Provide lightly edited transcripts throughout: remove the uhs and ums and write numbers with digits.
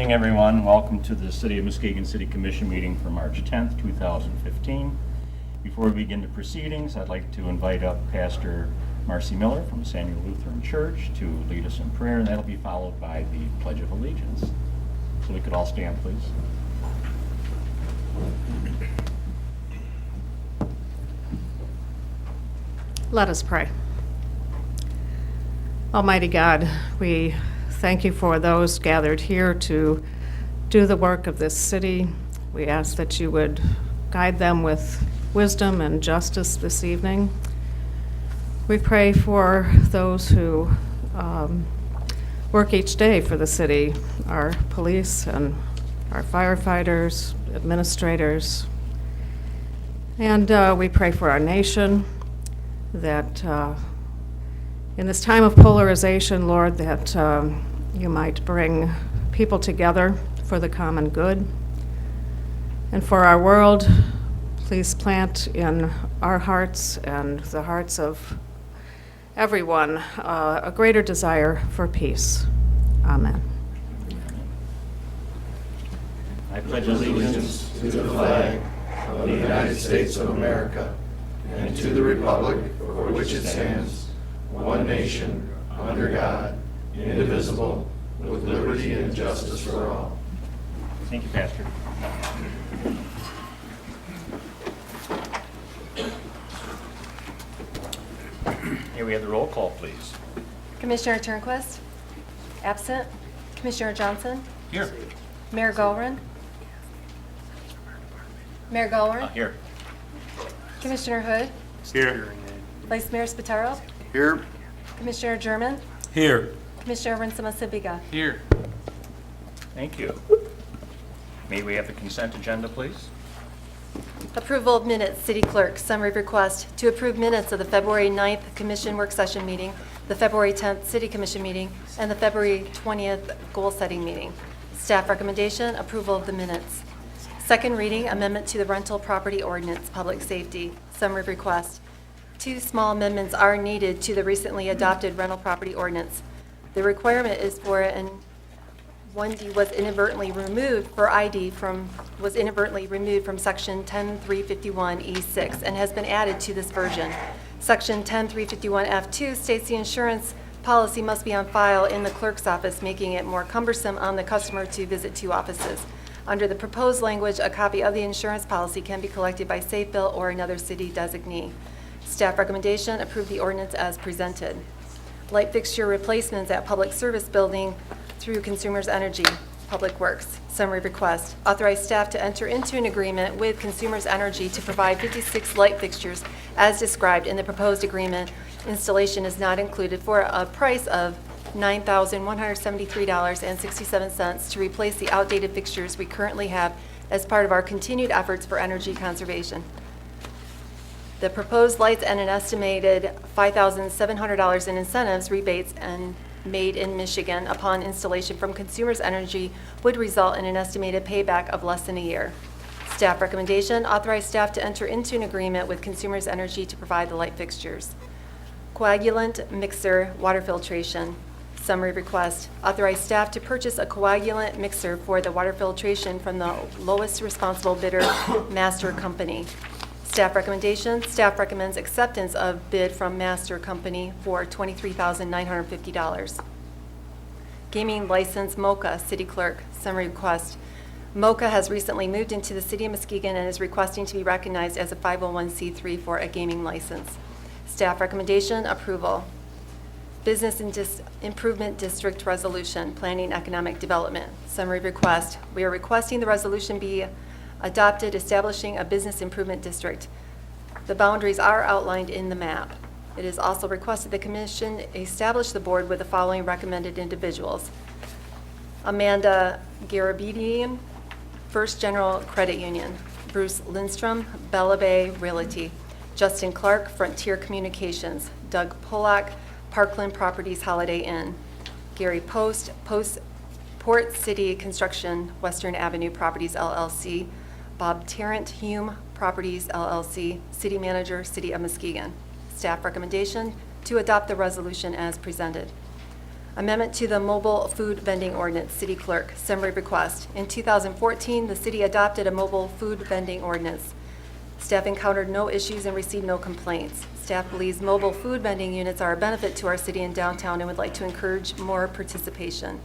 evening, everyone. Welcome to the City of Muskegon City Commission meeting for March 10th, 2015. Before we begin the proceedings, I'd like to invite up Pastor Marcy Miller from Samuel Lutheran Church to lead us in prayer, and that'll be followed by the Pledge of Allegiance. So we could all stand, please. Let us pray. Almighty God, we thank you for those gathered here to do the work of this city. We ask that you would guide them with wisdom and justice this evening. We pray for those who work each day for the city, our police and our firefighters, administrators. And we pray for our nation, that in this time of polarization, Lord, that you might bring people together for the common good. And for our world, please plant in our hearts and the hearts of everyone a greater desire for peace. Amen. I pledge allegiance to the flag of the United States of America and to the republic for which it stands, one nation, under God, indivisible, with liberty and justice for all. Thank you, Pastor. Here we have the roll call, please. Commissioner Turnquist? Absent. Commissioner Johnson? Here. Mayor Gowron? Mayor Gowron? Here. Commissioner Hood? Here. Vice Mayor Spataro? Here. Commissioner German? Here. Commissioner Rinsema-Sibiga? Here. Thank you. May we have the consent agenda, please? Approval of minutes, City Clerk. Summary request to approve minutes of the February 9th Commission Work Session meeting, the February 10th City Commission meeting, and the February 20th Goal Setting meeting. Staff recommendation, approval of the minutes. Second reading, amendment to the rental property ordinance, public safety. Summary request. Two small amendments are needed to the recently adopted rental property ordinance. The requirement is for an 1D was inadvertently removed from section 10351E6 and has been added to this version. Section 10351F2 states the insurance policy must be on file in the clerk's office, making it more cumbersome on the customer to visit two offices. Under the proposed language, a copy of the insurance policy can be collected by Safe Bill or another city designee. Staff recommendation, approve the ordinance as presented. Light fixture replacements at Public Service Building through Consumers Energy, Public Works. Summary request, authorize staff to enter into an agreement with Consumers Energy to provide 56 light fixtures as described in the proposed agreement. Installation is not included for a price of $9,173.67 to replace the outdated fixtures we currently have as part of our continued efforts for energy conservation. The proposed lights and an estimated $5,700 in incentives, rebates, and made in Michigan upon installation from Consumers Energy would result in an estimated payback of less than a year. Staff recommendation, authorize staff to enter into an agreement with Consumers Energy to provide the light fixtures. Coagulant mixer water filtration. Summary request, authorize staff to purchase a coagulant mixer for the water filtration from the lowest responsible bidder, Master Company. Staff recommendation, staff recommends acceptance of bid from Master Company for $23,950. Gaming license Mocha, City Clerk. Summary request, Mocha has recently moved into the City of Muskegon and is requesting to be recognized as a 501c3 for a gaming license. Staff recommendation, approval. Business and Improvement District Resolution, Planning Economic Development. Summary request, we are requesting the resolution be adopted establishing a business improvement district. The boundaries are outlined in the map. It is also requested the Commission establish the board with the following recommended individuals: Amanda Garabedian, First General Credit Union; Bruce Lindstrom, Bella Bay Realty; Justin Clark, Frontier Communications; Doug Polak, Parkland Properties Holiday Inn; Gary Post, Port City Construction, Western Avenue Properties LLC; Bob Tarrant, Hume Properties LLC, City Manager, City of Muskegon. Staff recommendation to adopt the resolution as presented. Amendment to the mobile food vending ordinance, City Clerk, summary request. In 2014, the city adopted a mobile food vending ordinance. Staff encountered no issues and received no complaints. Staff believes mobile food vending units are a benefit to our city and downtown and would like to encourage more participation.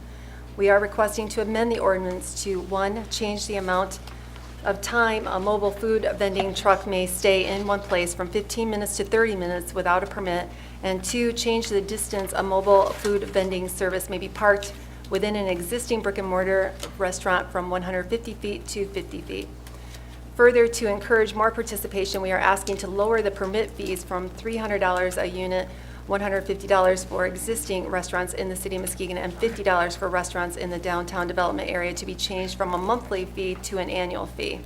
We are requesting to amend the ordinance to, 1, change the amount of time a mobile food vending truck may stay in one place from 15 minutes to 30 minutes without a permit, and 2, change the distance a mobile food vending service may be parked within an existing brick-and-mortar restaurant from 150 feet to 50 feet. Further, to encourage more participation, we are asking to lower the permit fees from $300 a unit, $150 for existing restaurants in the city of Muskegon, and $50 for restaurants in the downtown development area to be changed from a monthly fee to an annual fee.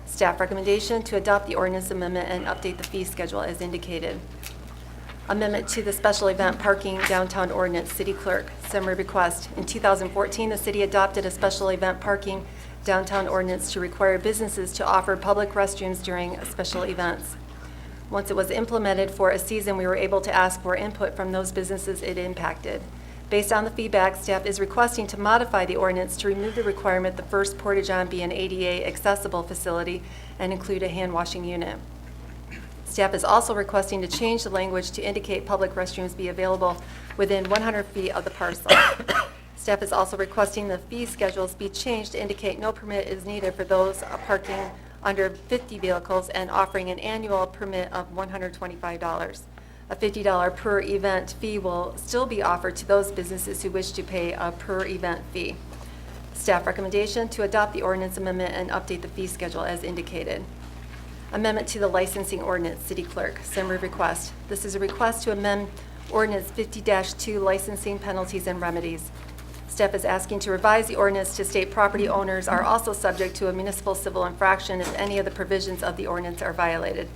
Staff recommendation to adopt the ordinance amendment and update the fee schedule as indicated. Amendment to the special event parking downtown ordinance, City Clerk, summary request. In 2014, the city adopted a special event parking downtown ordinance to require businesses to offer public restrooms during special events. Once it was implemented for a season, we were able to ask for input from those businesses it impacted. Based on the feedback, staff is requesting to modify the ordinance to remove the requirement the first porta-john be an ADA accessible facility and include a hand washing unit. Staff is also requesting to change the language to indicate public restrooms be available within 100 feet of the parcel. Staff is also requesting the fee schedules be changed to indicate no permit is needed for those parking under 50 vehicles and offering an annual permit of $125. A $50 per event fee will still be offered to those businesses who wish to pay a per event fee. Staff recommendation to adopt the ordinance amendment and update the fee schedule as indicated. Amendment to the licensing ordinance, City Clerk, summary request. This is a request to amend ordinance 50-2 licensing penalties and remedies. Staff is asking to revise the ordinance to state property owners are also subject to a municipal civil infraction if any of the provisions of the ordinance are violated.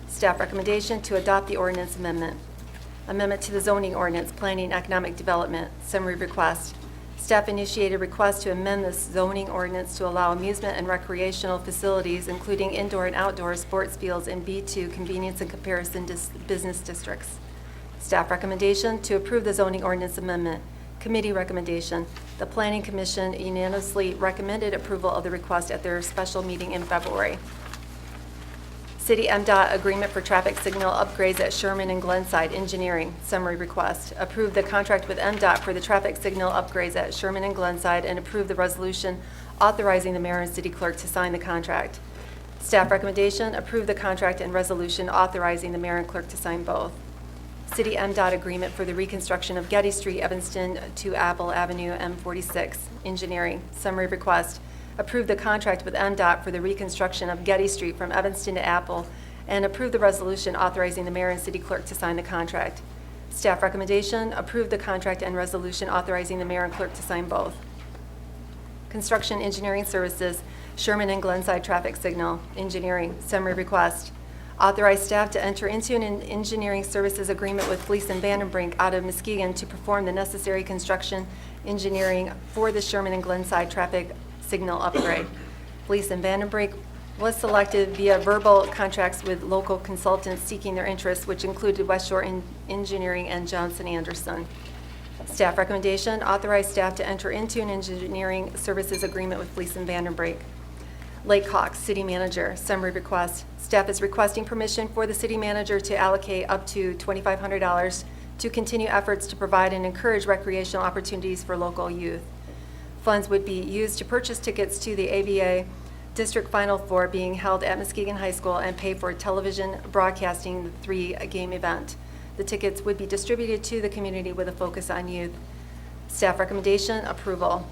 Staff recommendation to adopt the ordinance amendment. Amendment to the zoning ordinance, planning and economic development, summary request. Staff initiated request to amend the zoning ordinance to allow amusement and recreational facilities, including indoor and outdoor sports fields in B2 convenience and comparison business districts. Staff recommendation to approve the zoning ordinance amendment. Committee recommendation. The Planning Commission unanimously recommended approval of the request at their special meeting in February. City MDOT agreement for traffic signal upgrades at Sherman and Glenside Engineering, summary request. Approve the contract with MDOT for the traffic signal upgrades at Sherman and Glenside and approve the resolution authorizing the mayor and city clerk to sign the contract. Staff recommendation, approve the contract and resolution authorizing the mayor and clerk to sign both. City MDOT agreement for the reconstruction of Getty Street, Evanston to Apple Avenue, M46, engineering, summary request. Approve the contract with MDOT for the reconstruction of Getty Street from Evanston to Apple, and approve the resolution authorizing the mayor and city clerk to sign the contract. Staff recommendation, approve the contract and resolution authorizing the mayor and clerk to sign both. Construction engineering services, Sherman and Glenside traffic signal, engineering, summary request. Authorize staff to enter into an engineering services agreement with Fleece and Vandenbrink out of Muskegon to perform the necessary construction engineering for the Sherman and Glenside traffic signal upgrade. Fleece and Vandenbrink was selected via verbal contracts with local consultants seeking their interests, which included West Shore Engineering and Johnson Anderson. Staff recommendation, authorize staff to enter into an engineering services agreement with Fleece and Vandenbrink. Lake Hawk, City Manager, summary request. Staff is requesting permission for the City Manager to allocate up to $2,500 to continue efforts to provide and encourage recreational opportunities for local youth. Funds would be used to purchase tickets to the ABA District Final Four being held at Muskegon High School and pay for television broadcasting the 3-game event. The tickets would be distributed to the community with a focus on youth. Staff recommendation, approval.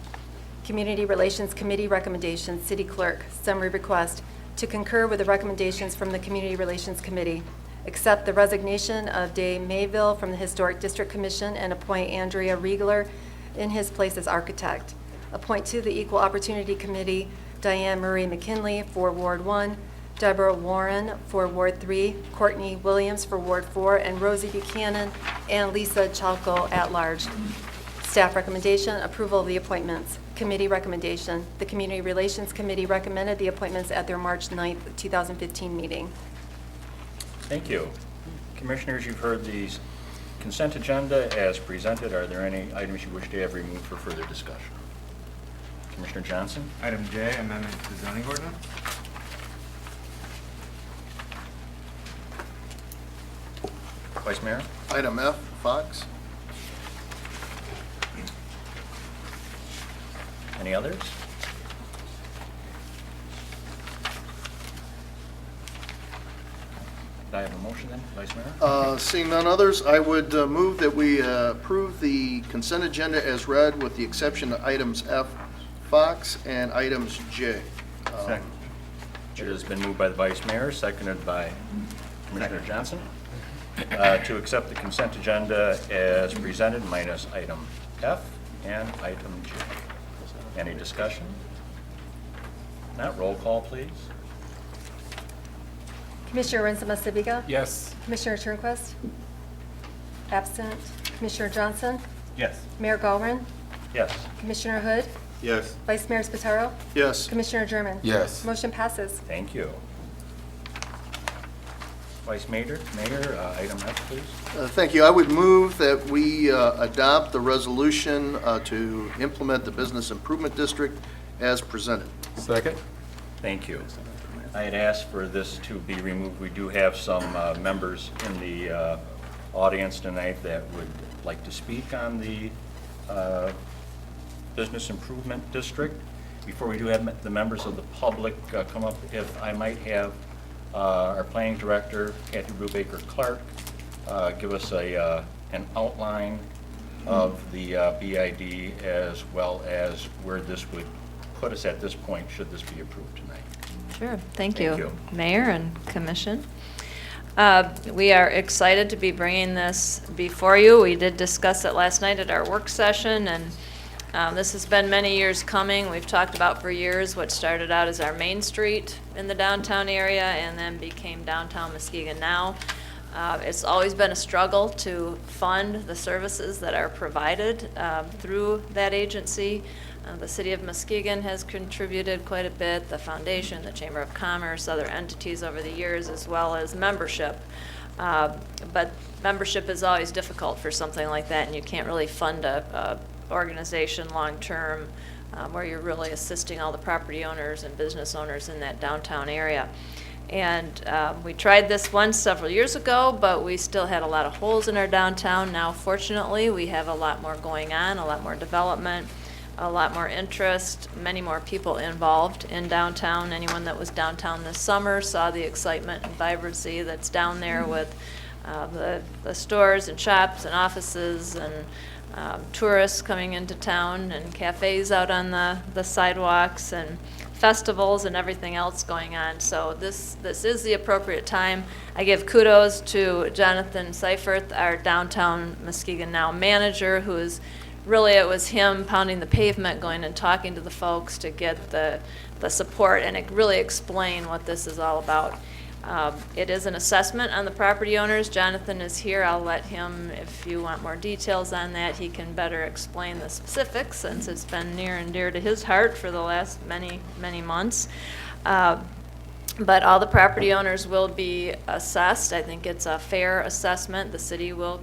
Community Relations Committee recommendations, City Clerk, summary request, to concur with the recommendations from the Community Relations Committee, accept the resignation of Dave Mayville from the Historic District Commission and appoint Andrea Riegler in his place as architect. Appoint to the Equal Opportunity Committee Diane Murray McKinley for Ward 1, Deborah Warren for Ward 3, Courtney Williams for Ward 4, and Rosie Buchanan and Lisa Chalco at large. Staff recommendation, approval of the appointments. Committee recommendation. The Community Relations Committee recommended the appointments at their March 9th, 2015 meeting. Thank you. Commissioners, you've heard these consent agenda as presented. Are there any items you wish to have removed for further discussion? Commissioner Johnson? Item J, amendment to the zoning ordinance. Vice Mayor? Item F, Fox. Any others? Do I have a motion then, Vice Mayor? Seeing none others, I would move that we approve the consent agenda as read with the exception of items F, Fox, and items J. Second. It has been moved by the Vice Mayor, seconded by Commissioner Johnson, to accept the consent agenda as presented minus item F and item G. Any discussion? Not, roll call, please. Commissioner Renzema-Sabiga? Yes. Commissioner Turnquist? Absent. Commissioner Johnson? Yes. Mayor Galvin? Yes. Commissioner Hood? Yes. Vice Mayor Spataro? Yes. Commissioner German? Yes. Motion passes. Thank you. Vice Mayor, item F, please. Thank you. I would move that we adopt the resolution to implement the Business Improvement District as presented. Second. Thank you. I had asked for this to be removed. We do have some members in the audience tonight that would like to speak on the Business Improvement District. Before we do have the members of the public come up, if I might have our planning director, Kathy Brubaker-Clark, give us an outline of the BID as well as where this would put us at this point should this be approved tonight. Sure, thank Thank you, you. Mayor and Commission. We are excited to be bringing this before you. We did discuss it last night at our work session, and this has been many years coming. We've talked about for years what started out as our Main Street in the downtown area and then became downtown Muskegon now. It's always been a struggle to fund the services that are provided through that agency. The City of Muskegon has contributed quite a bit, the Foundation, the Chamber of Commerce, other entities over the years, as well as membership. But membership is always difficult for something like that, and you can't really fund a organization long-term where you're really assisting all the property owners and business owners in that downtown area. And we tried this once several years ago, but we still had a lot of holes in our downtown. Now, fortunately, we have a lot more going on, a lot more development, a lot more interest, many more people involved in downtown. Anyone that was downtown this summer saw the excitement and vibrancy that's down there with the stores and shops and offices and tourists coming into town and cafes out on the sidewalks and festivals and everything else going on. So this is the appropriate time. I give kudos to Jonathan Seifert, our downtown Muskegon Now manager, who is really, it was him pounding the pavement, going and talking to the folks to get the support and really explain what this is all about. It is an assessment on the property owners. Jonathan is here. I'll let him, if you want more details on that, he can better explain the specifics since it's been near and dear to his heart for the last many months. But all the property owners will be assessed. I think it's a fair assessment. The city will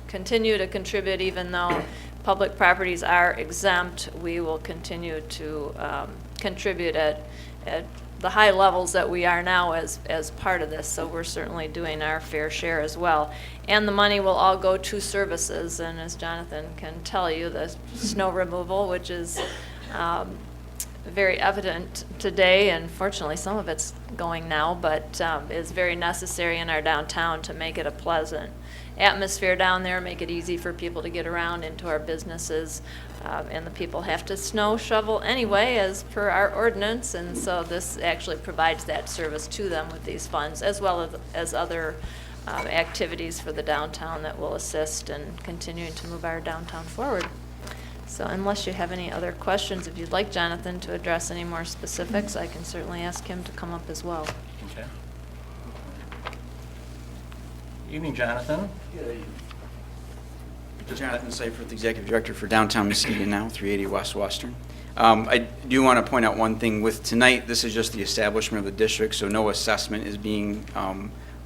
continue to contribute even though public properties are exempt. We will continue to contribute at the high levels that we are now as part of this, so we're certainly doing our fair share as well. And the money will all go to services, and as Jonathan can tell you, the snow removal, which is very evident today, and fortunately some of it's going now, but is very necessary in our downtown to make it a pleasant atmosphere down there, make it easy for people to get around into our businesses. And the people have to snow shovel anyway as per our ordinance, and so this actually provides that service to them with these funds as well as other activities for the downtown that will assist in continuing to move our downtown forward. So unless you have any other questions, if you'd like Jonathan to address any more specifics, I can certainly ask him to come up as well. Okay. Evening, Jonathan. Jonathan Seifert, Executive Director for Downtown Muskegon Now, 380 West Western. I do want to point out one thing with tonight. This is just the establishment of the district, so no assessment is being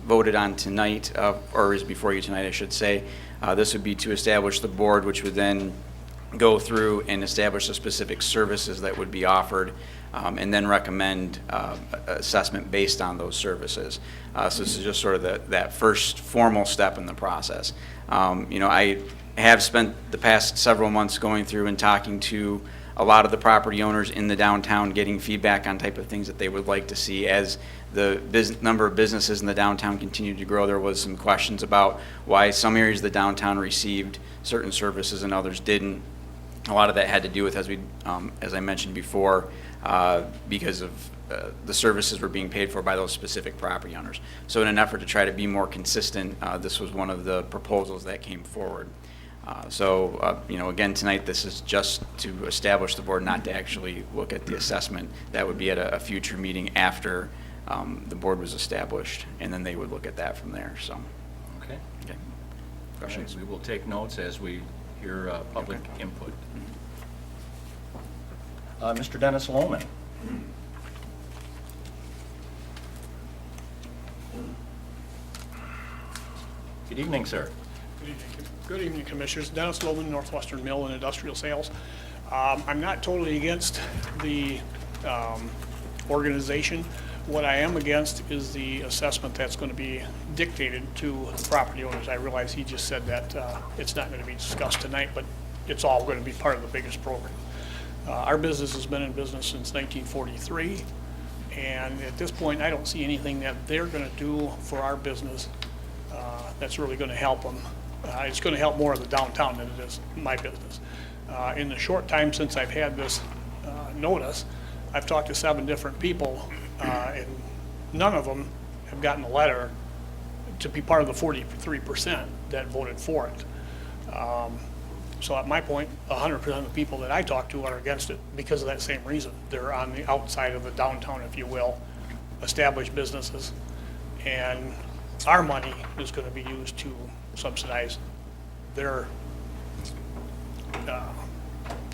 voted on tonight, or is before you tonight, I should say. This would be to establish the board, which would then go through and establish the specific services that would be offered, and then recommend assessment based on those services. So this is just sort of that first formal step in the process. I have spent the past several months going through and talking to a lot of the property owners in the downtown, getting feedback on type of things that they would like to see. As the number of businesses in the downtown continued to grow, there was some questions about why some areas of the downtown received certain services and others didn't. A lot of that had to do with, as I mentioned before, because of the services were being paid for by those specific property owners. So in an effort to try to be more consistent, this was one of the proposals that came forward. Again, tonight, this is just to establish the board, not to actually look at the assessment. That would be at a future meeting after the board was established, and then they would look at that from there, so. Okay. Okay. Questions? We will take notes as we hear public input. Mr. Dennis Lohman. Good evening, sir. Good evening, Commissioners. Dennis Loman, Northwestern Mill and Industrial Sales. I'm not totally against the organization. What I am against is the assessment that's going to be dictated to the property owners. I realize he just said that it's not going to be discussed tonight, but it's all going to be part of the biggest program. Our business has been in business since 1943, and at this point, I don't see anything that they're going to do for our business that's really going to help them. It's going to help more of the downtown than it is my business. In the short time since I've had this notice, I've talked to 7 different people, and none of them have gotten a letter to be part of the 43% that voted for it. So at my point, 100% of the people that I talk to are against it because of that same reason. They're on the outside of the downtown, if you will, established businesses, and our money is going to be used to subsidize their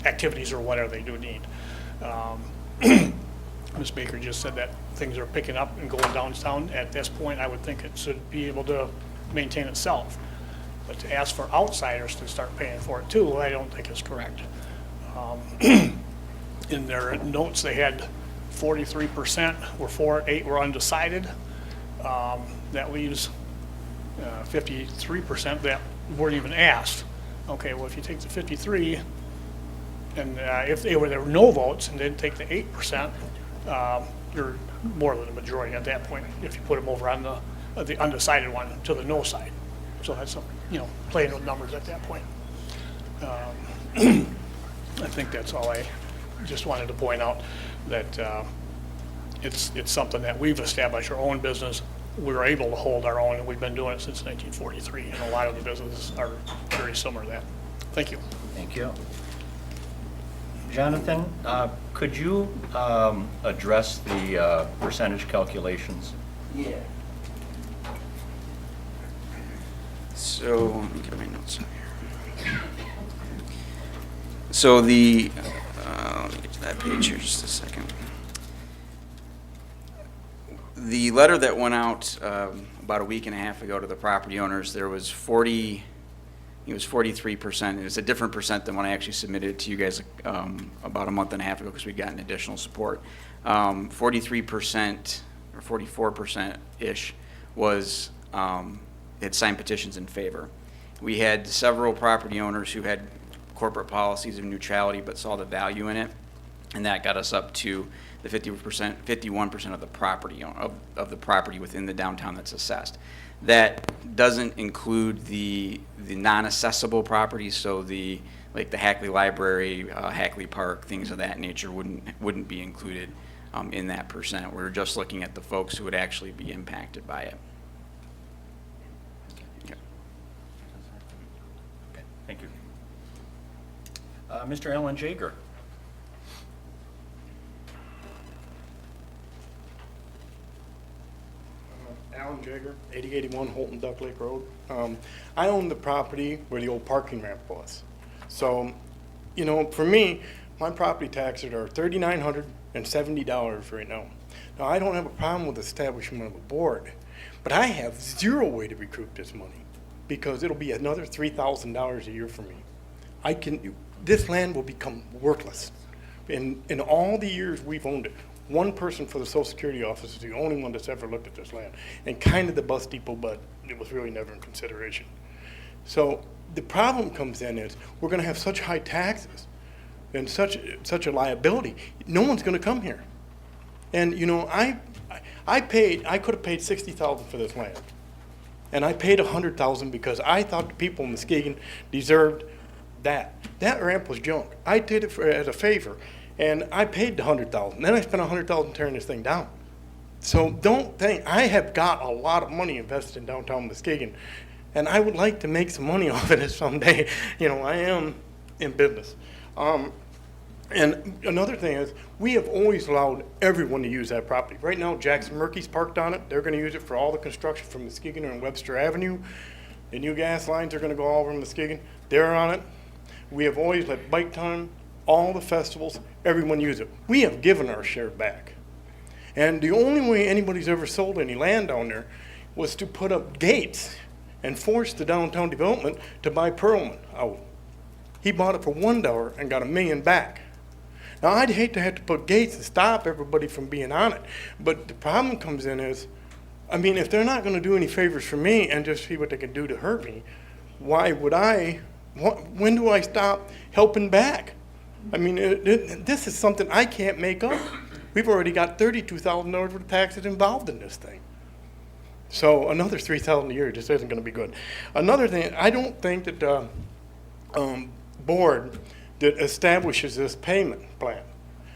activities or whatever they do need. Ms. Baker just said that things are picking up and going downtown. At this point, I would think it should be able to maintain itself. But to ask for outsiders to start paying for it too, I don't think is correct. In their notes, they had 43% were for it, 8 were undecided. That leaves 53% that weren't even asked. Okay, well, if you take the 53, and if there were no votes and didn't take the 8%, you're more than a majority at that point if you put them over on the undecided one to the no side. So that's something, playing with numbers at that point. I think that's all I just wanted to point out, that it's something that we've established our own business. We're able to hold our own, and we've been doing it since 1943, and a lot of the businesses are very similar to that. Thank you. Thank you. Jonathan, could you address the percentage calculations? Yeah. So, let me get my notes on here. So let me get to that page here just a second. The letter that went out about a week and a half ago to the property owners, there was 43%. It was a different percent than when I actually submitted it to you guys about a month and a half ago because we'd gotten additional support. 43% or 44%-ish was had signed petitions in favor. We had several property owners who had corporate policies of neutrality but saw the value in it, and that got us up to the 51% of the property of the property within the downtown that's assessed. That doesn't include the non-assessable properties, so like the Hackley Library, Hackley Park, things of that nature wouldn't be included in that percent. We're just looking at the folks who would actually be impacted by it. Okay, thank you. Mr. Alan Jaeger. Alan Jaeger, 8081 Holton Duck Lake Road. I own the property where the old parking ramp was. So, for me, my property taxes are $3,970 right now. Now, I don't have a problem with establishment of a board, But I have zero way to recoup this money because it'll be another $3,000 a year for me. This land will become worthless. In all the years we've owned it, one person for the Social Security office is the only one that's ever looked at this land, and kind of the bus depot, but it was really never in consideration. So the problem comes in is we're going to have such high taxes and such a liability. No one's going to come here. And you know, I could have paid $60,000 for this land, and I paid $100,000 because I thought the people in Muskegon deserved that. That ramp was junk. I did it as a favor, and I paid the $100,000. Then I spent $100,000 tearing this thing down. So don't think, I have got a lot of money invested in downtown Muskegon, and I would like to make some money off of it someday. You know, I am in business. And another thing is, we have always allowed everyone to use that property. Right now, Jackson Murphy's parked on it. They're going to use it for all the construction from Muskegon and Webster Avenue. The new gas lines are going to go all over Muskegon. They're on it. We have always let Bike Time, all the festivals, everyone use it. We have given our share back. And the only way anybody's ever sold any land down there was to put up gates and force the downtown development to buy Perlman out. He bought it for $1 and got $1 million back. Now, I'd hate to have to put gates to stop everybody from being on it, but the problem comes in is, I mean, if they're not going to do any favors for me and just see what they can do to hurt me, why would when do I stop helping back? I mean, this is something I can't make up. We've already got $32,000 worth of taxes involved in this thing. So another $3,000 a year just isn't going to be good. Another thing, I don't think that the board that establishes this payment plan,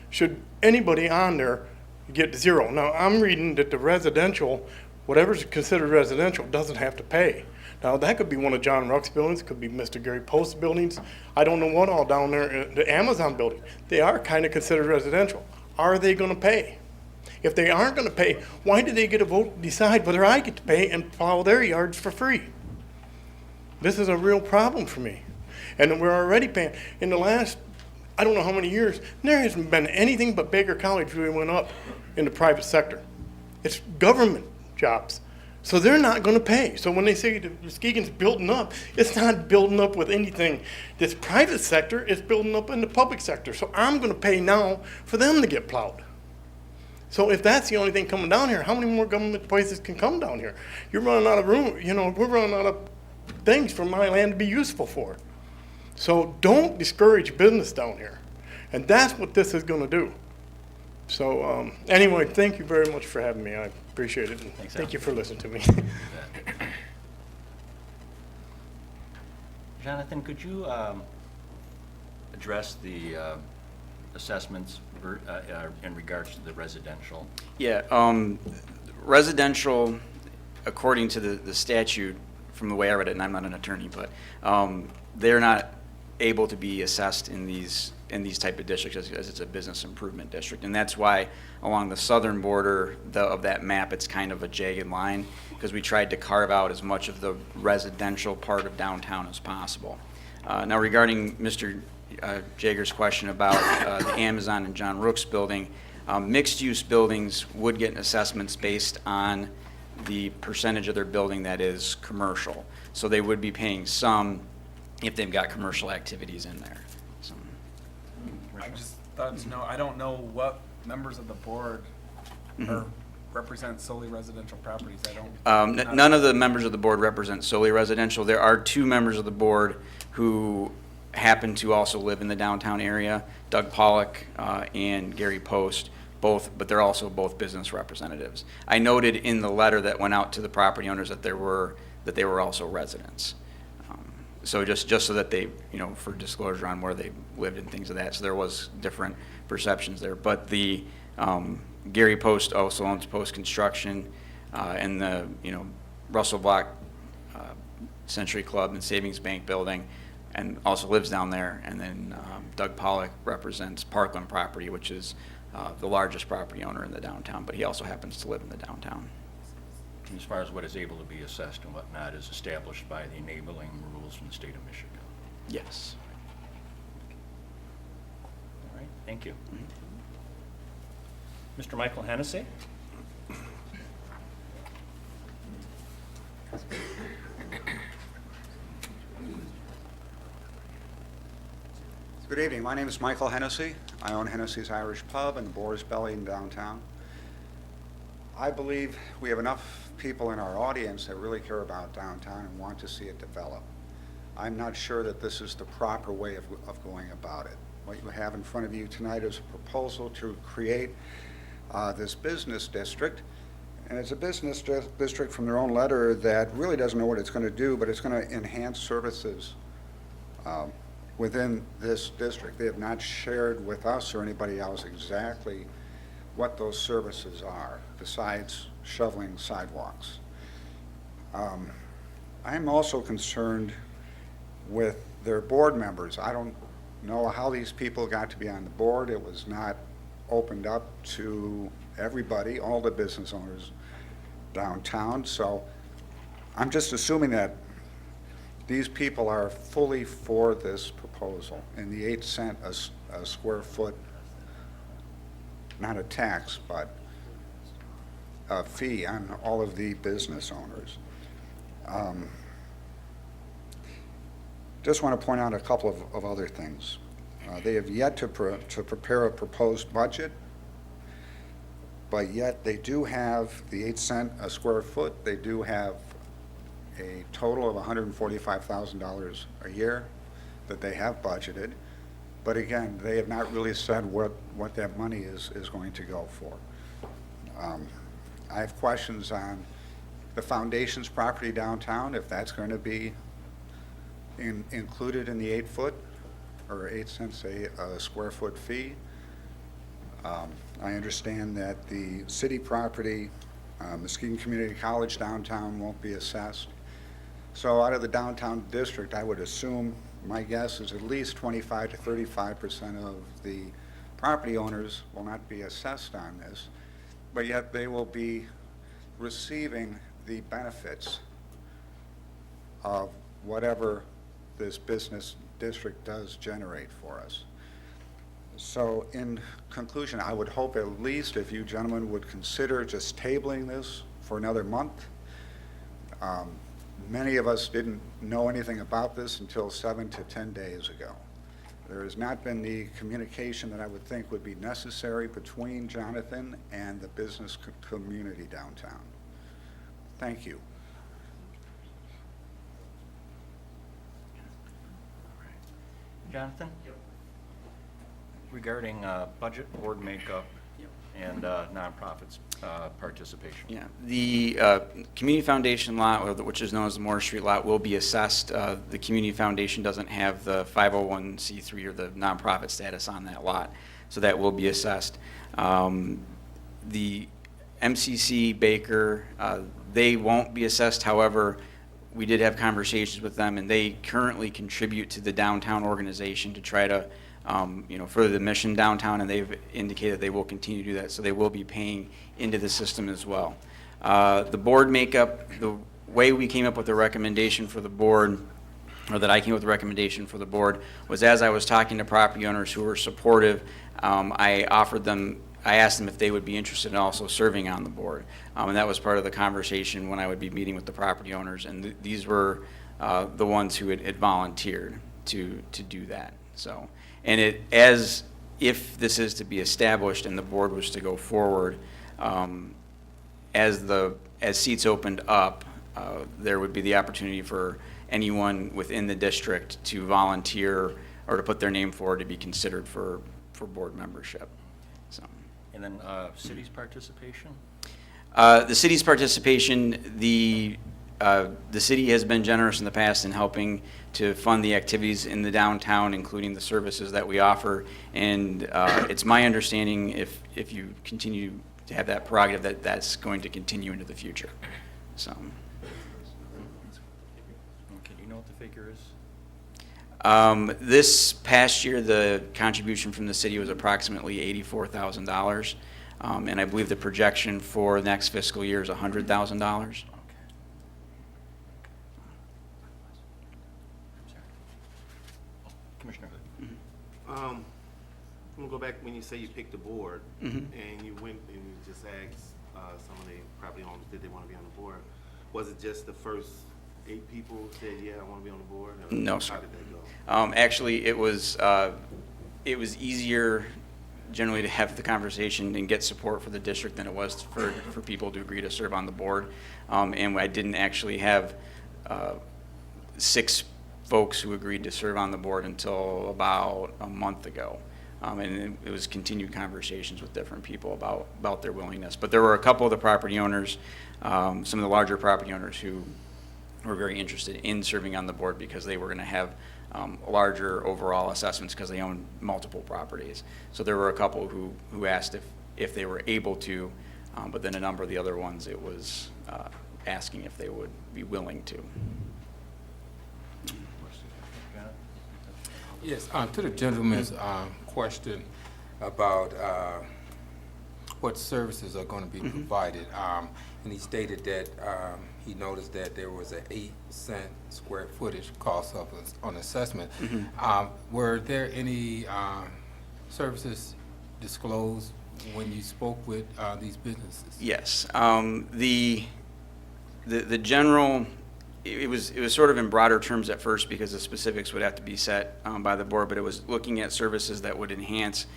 should anybody on there get zero. Now, I'm reading that the residential, whatever's considered residential, doesn't have to pay. Now, that could be one of John Ruck's buildings, could be Mr. Gary Post's buildings. I don't know what all down there, the Amazon building. They are kind of considered residential. Are they going to pay? If they aren't going to pay, why do they get a vote to decide whether I get to pay and plow their yards for free? This is a real problem for me. And we're already paying. In the last, I don't know how many years, there hasn't been anything but Baker College really went up in the private sector. It's government jobs. So they're not going to pay. So when they say the Muskegon's building up, it's not building up with anything. This private sector is building up in the public sector. So I'm going to pay now for them to get plowed. So if that's the only thing coming down here, how many more government places can come down here? You're running out of room. You know, we're running out of things for my land to be useful for. So don't discourage business down here. And that's what this is going to do. So anyway, thank you very much for having me. I appreciate it. And thank you for listening to me. Jonathan, could you address the assessments in regards to the residential? Yeah, residential, according to the statute, from the way I read it, and I'm not an attorney, but they're not able to be assessed in these type of districts as it's a business improvement district. And that's why along the southern border of that map, it's kind of a jagged line, because we tried to carve out as much of the residential part of downtown as possible. Now regarding Mr. Jager's question about the Amazon and John Rook's building, mixed-use buildings would get assessments based on the percentage of their building that is commercial. So they would be paying some if they've got commercial activities in there. So. I just thought to know, I don't know what members of the board are represent solely residential properties. I don't. None of the members of the board represent solely residential. There are 2 members of the board who happen to also live in the downtown area, Doug Pollock and Gary Post, but they're also both business representatives. I noted in the letter that went out to the property owners that they were also residents. So just so that they, you know, for disclosure on where they lived and things of that. So there was different perceptions there. But the Gary Post also owns Post Construction and the, you know, Russell Block Century Club and Savings Bank building, and also lives down there. And then Doug Pollock represents Parkland Property, which is the largest property owner in the downtown, but he also happens to live in the downtown. As far as what is able to be assessed and whatnot is established by the enabling rules from the state of Michigan. Yes. All right, thank you. Mr. Michael Hennessy? Good evening. My name is Michael Hennessy. I own Hennessy's Irish Pub and the Boar's Belly in downtown. I believe we have enough people in our audience that really care about downtown and want to see it develop. I'm not sure that this is the proper way of going about it. What you have in front of you tonight is a proposal to create this business district. And it's a business district from their own letter that really doesn't know what it's going to do, but it's going to enhance services within this district. They have not shared with us or anybody else exactly what those services are, besides shoveling sidewalks. I'm also concerned with their board members. I don't know how these people got to be on the board. It was not opened up to everybody, all the business owners downtown. So I'm just assuming that these people are fully for this proposal and the 8 cent a square foot, not a tax, but a fee on all of the business owners. Just want to point out a couple of other things. They have yet to prepare a proposed budget, but yet they do have the 8 cent a square foot. They do have a total of $145,000 a year that they have budgeted. But again, they have not really said what that money is going to go for. I have questions on the foundation's property downtown, if that's going to be included in the 8 foot or 8 cents a square foot fee. I understand that the city property, Muskegon Community College downtown, won't be assessed. So out of the downtown district, I would assume, my guess is at least 25 to 35% of the property owners will not be assessed on this, but yet they will be receiving the benefits of whatever this business district does generate for us. So in conclusion, I would hope at least if you gentlemen would consider just tabling this for another month. Many of us didn't know anything about this until 7 to 10 days ago. There has not been the communication that I would think would be necessary between Jonathan and the business community downtown. Thank you. Jonathan? Yep. Regarding budget, board makeup, and nonprofits participation. Yeah, the Community Foundation lot, or which is known as the Moore Street lot, will be assessed. The Community Foundation doesn't have the 501c3 or the nonprofit status on that lot, so that will be assessed. The MCC Baker, they won't be assessed. However, we did have conversations with them, and they currently contribute to the downtown organization to try to further the mission downtown, and they've indicated they will continue to do that, so they will be paying into the system as well. The board makeup, the way we came up with the recommendation for the board, or that I came up with the recommendation for the board, was as I was talking to property owners who were supportive, I asked them if they would be interested in also serving on the board. And that was part of the conversation when I would be meeting with the property owners, and these were the ones who had volunteered to do that. So, and as if this is to be established and the board was to go forward, as seats opened up, there would be the opportunity for anyone within the district to volunteer or to put their name forward to be considered for board membership. So. And then city's participation? The city's participation, the city has been generous in the past in helping to fund the activities in the downtown, including the services that we offer. And it's my understanding, if you continue to have that prerogative, that that's going to continue into the future. So. Okay, do you know what the figure is? This past year, the contribution from the city was approximately $84,000. And I believe the projection for next fiscal year is $100,000. Commissioner Hood. I'm gonna go back when you say you picked a board, and you went and you just asked some of the property owners, did they want to be on the board? Was it just the first 8 people who said, yeah, I want to be on the board? Or No, sir. How did that go? Actually, it was easier generally to have the conversation and get support for the district than it was for people to agree to serve on the board. And I didn't actually have 6 folks who agreed to serve on the board until about a month ago. And it was continued conversations with different people about their willingness. But there were a couple of the property owners, some of the larger property owners who were very interested in serving on the board because they were going to have larger overall assessments because they own multiple properties. So there were a couple who asked if they were able to, but then a number of the other ones, it was asking if they would be willing to. Yes, to the gentleman's question about what services are going to be provided, and he stated that he noticed that there was an 8-cent square footage cost of on assessment. Were there any services disclosed when you spoke with these businesses? Yes, the general. It was sort of in broader terms at first because the specifics would have to be set by the board, but it was looking at services that would enhance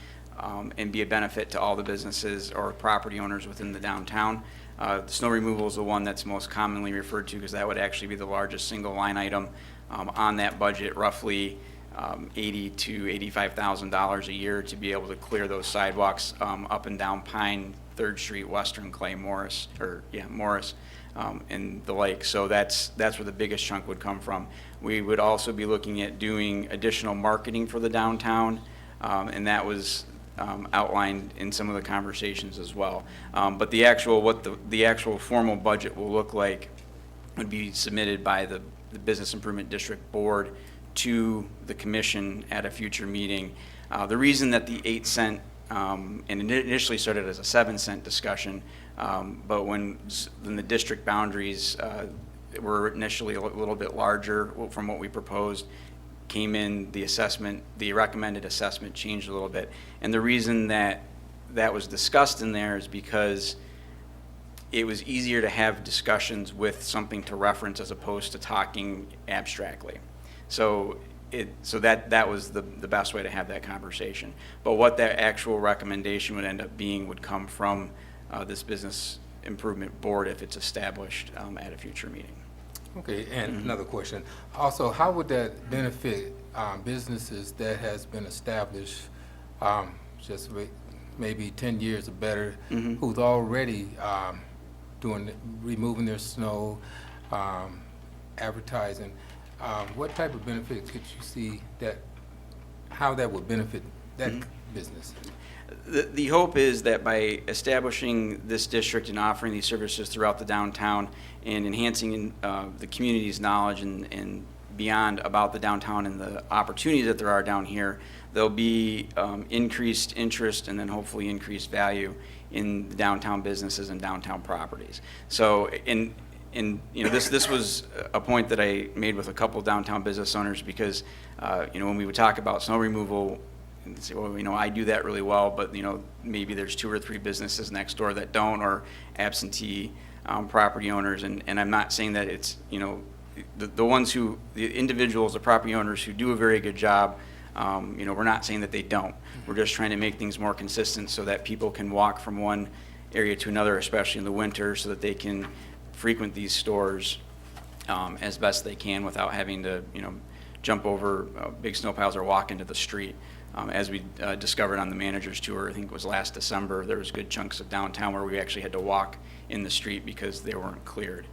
and be a benefit to all the businesses or property owners within the downtown. The snow removal is the one that's most commonly referred to because that would actually be the largest single line item on that budget, roughly $80,000 to $85,000 a year to be able to clear those sidewalks up and down Pine, 3rd Street, Western Clay, Morris, and the like. So that's where the biggest chunk would come from. We would also be looking at doing additional marketing for the downtown, and that was outlined in some of the conversations as well. But the actual formal budget will look like would be submitted by the Business Improvement District Board to the commission at a future meeting. The reason that the 8-cent and it initially started as a 7-cent discussion, but when the district boundaries were initially a little bit larger from what we proposed, came in, the recommended assessment changed a little bit. And the reason that was discussed in there is because it was easier to have discussions with something to reference as opposed to talking abstractly. So that was the best way to have that conversation. But what that actual recommendation would end up being would come from this Business Improvement Board if it's established at a future meeting. Okay, and another question. Also, how would that benefit businesses that has been established just maybe 10 years or better, who's already removing their snow, advertising? What type of benefits could you see how that would benefit that business? The hope is that by establishing this district and offering these services throughout the downtown and enhancing the community's knowledge and beyond about the downtown and the opportunities that there are down here, there'll be increased interest and then hopefully increased value in the downtown businesses and downtown properties. So this was a point that I made with a couple downtown business owners because when we would talk about snow removal, and say, well, I do that really well, but maybe there's 2 or 3 businesses next door that don't, or absentee property owners, and I'm not saying that it's the individuals, the property owners who do a very good job. We're not saying that they don't. We're just trying to make things more consistent so that people can walk from one area to another, especially in the winter, so that they can frequent these stores as best they can without having to jump over big snow piles or walk into the street. As we discovered on the manager's tour, I think it was last December, there was good chunks of downtown where we actually had to walk in the street because they weren't cleared.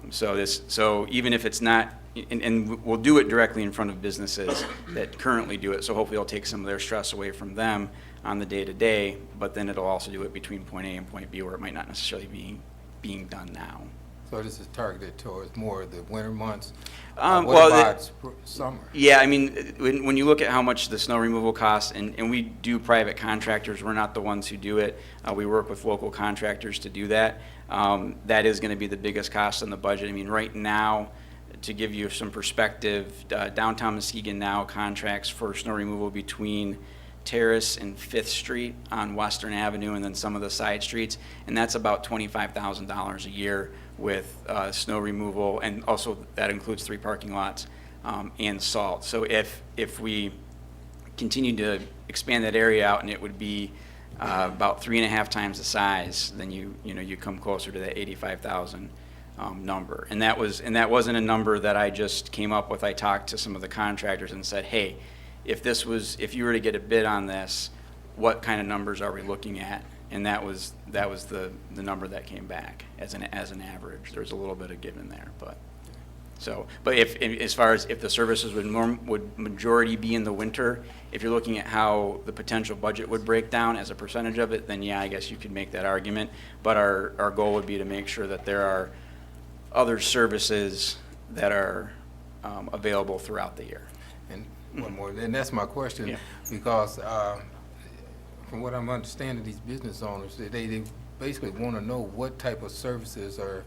So even if it's not, and we'll do it directly in front of businesses that currently do it, so hopefully it'll take some of their stress away from them on the day-to-day, but then it'll also do it between point A and point B where it might not necessarily be being done now. So this is targeted towards more of the winter months? What about summer? Yeah, I mean, when you look at how much the snow removal costs, and we do private contractors, we're not the ones who do it. We work with local contractors to do that. That is going to be the biggest cost in the budget. I mean, right now, to give you some perspective, downtown Muskegon now contracts for snow removal between Terrace and 5th Street on Western Avenue and then some of the side streets, and that's about $25,000 a year with snow removal, and also that includes 3 parking lots and salt. So if we continue to expand that area out, and it would be about 3.5 times the size, then you come closer to that 85,000 number. And that wasn't a number that I just came up with. I talked to some of the contractors and said, hey, if you were to get a bid on this, what kind of numbers are we looking at? And that was the number that came back as an average. There's a little bit of give in there, but as far as if the services would majority be in the winter, if you're looking at how the potential budget would break down as a percentage of it, then yeah, I guess you could make that argument. But our goal would be to make sure that there are other services that are available throughout the year. And one more, and that's my question, Yeah. because from what I'm understanding, these business owners, they basically want to know what type of services are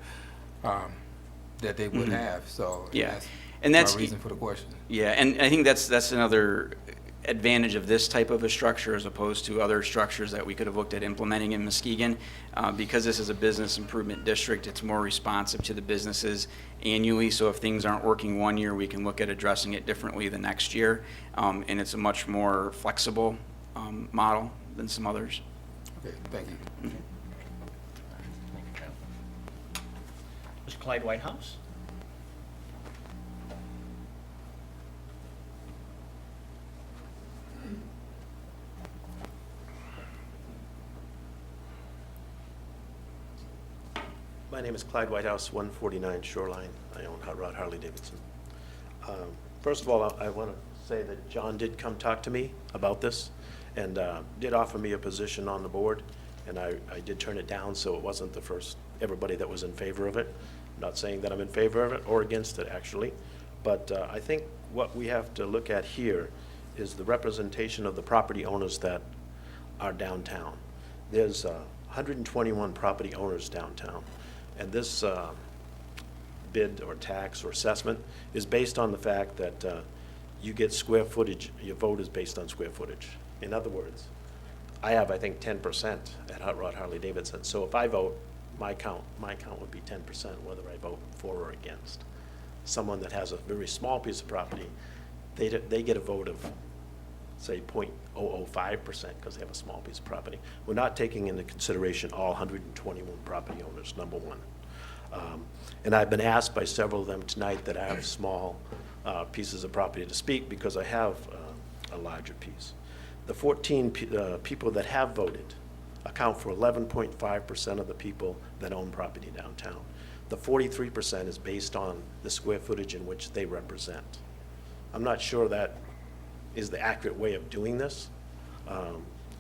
that they would have. So Yeah, and that's my reason for the question. Yeah, and I think that's another advantage of this type of a structure as opposed to other structures that we could have looked at implementing in Muskegon. Because this is a business improvement district, it's more responsive to the businesses annually. So if things aren't working one year, we can look at addressing it differently the next year. And it's a much more flexible model than some others. Okay, thank you. Thank you, John. Mr. Clyde Whitehouse? My name is Clyde Whitehouse, 149 Shoreline. I own Hot Rod Harley Davidson. First of all, I want to say that John did come talk to me about this and did offer me a position on the board, and I did turn it down, so it wasn't the first everybody that was in favor of it. I'm not saying that I'm in favor of it or against it, actually, but I think what we have to look at here is the representation of the property owners that are downtown. There's 121 property owners downtown. And this bid or tax or assessment is based on the fact that you get square footage, your vote is based on square footage. In other words, I have, I think, 10% at Hot Rod Harley Davidson. So if I vote, my count would be 10%, whether I vote for or against. Someone that has a very small piece of property, they get a vote of, say, 0.005% because they have a small piece of property. We're not taking into consideration all 121 property owners, number one. And I've been asked by several of them tonight that I have small pieces of property to speak because I have a larger piece. The 14 people that have voted account for 11.5% of the people that own property downtown. The 43% is based on the square footage in which they represent. I'm not sure that is the accurate way of doing this.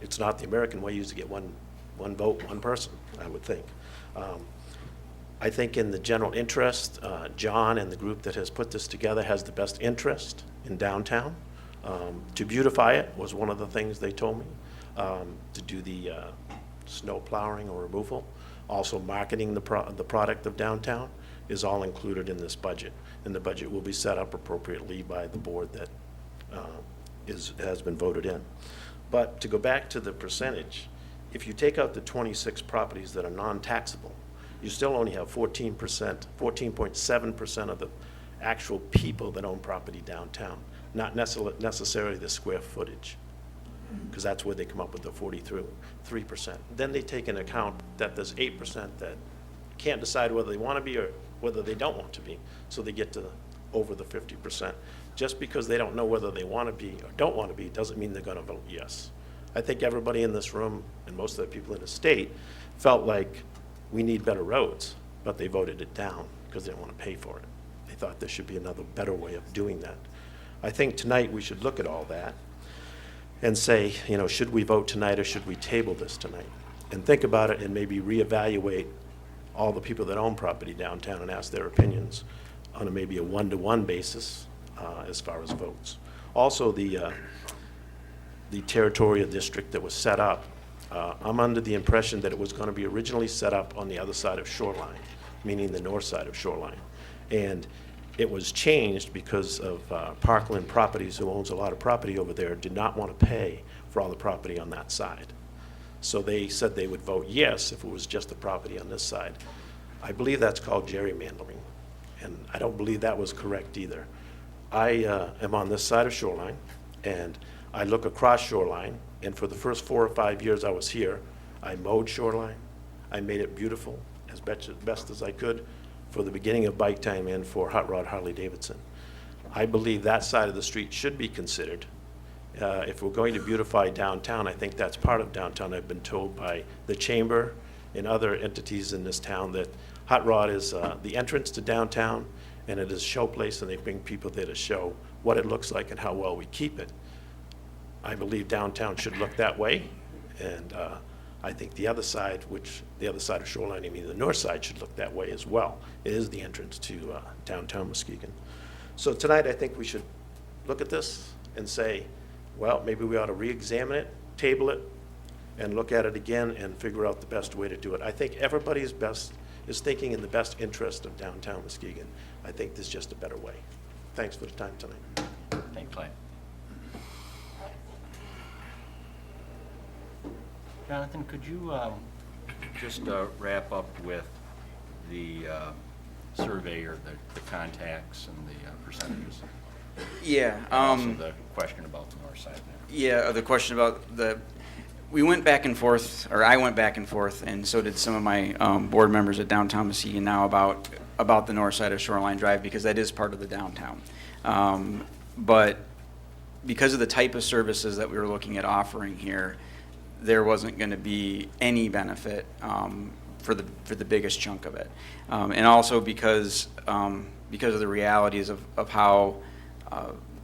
It's not the American way. You used to get one vote, one person, I would think. I think in the general interest, John and the group that has put this together has the best interest in downtown. To beautify it was one of the things they told me. To do the snow plowing or removal. Also marketing the product of downtown is all included in this budget. And the budget will be set up appropriately by the board that has been voted in. But to go back to the percentage, if you take out the 26 properties that are non-taxable, you still only have 14.7% of the actual people that own property downtown, not necessarily the square footage, because that's where they come up with the 43%. Then they take into account that there's 8% that can't decide whether they want to be or whether they don't want to be, so they get to over the 50%. Just because they don't know whether they want to be or don't want to be doesn't mean they're going to vote yes. I think everybody in this room and most of the people in the state felt like we need better roads, but they voted it down because they didn't want to pay for it. They thought there should be another better way of doing that. I think tonight we should look at all that and say, should we vote tonight or should we table this tonight? And think about it and maybe reevaluate all the people that own property downtown and ask their opinions on maybe a one-to-one basis as far as votes. Also, the territorial district that was set up, I'm under the impression that it was going to be originally set up on the other side of Shoreline, meaning the north side of Shoreline. And it was changed because of Parkland Properties, who owns a lot of property over there, did not want to pay for all the property on that side. So they said they would vote yes if it was just the property on this side. I believe that's called gerrymandering, and I don't believe that was correct either. I am on this side of Shoreline, and I look across Shoreline, and for the first 4 or 5 years I was here, I mowed Shoreline. I made it beautiful as best as I could for the beginning of bike time and for Hot Rod Harley Davidson. I believe that side of the street should be considered. If we're going to beautify downtown, I think that's part of downtown. I've been told by the chamber and other entities in this town that Hot Rod is the entrance to downtown, and it is a showplace, and they bring people there to show what it looks like and how well we keep it. I believe downtown should look that way, and I think the other side, the other side of Shoreline, I mean the north side, should look that way as well. It is the entrance to downtown Muskegon. So tonight, I think we should look at this and say, well, maybe we ought to re-examine it, table it, and look at it again and figure out the best way to do it. I think everybody's is thinking in the best interest of downtown Muskegon. I think there's just a better way. Thanks for the time tonight. Thank you, Clyde. Jonathan, could you just wrap up with the survey or the contacts and the percentages? Yeah. And also the question about the north side there. Yeah, the question about we went back and forth, or I went back and forth, and so did some of my board members at Downtown Muskegon now about the north side of Shoreline Drive, because that is part of the downtown. But because of the type of services that we were looking at offering here, there wasn't going to be any benefit for the biggest chunk of it, and also because of the realities of how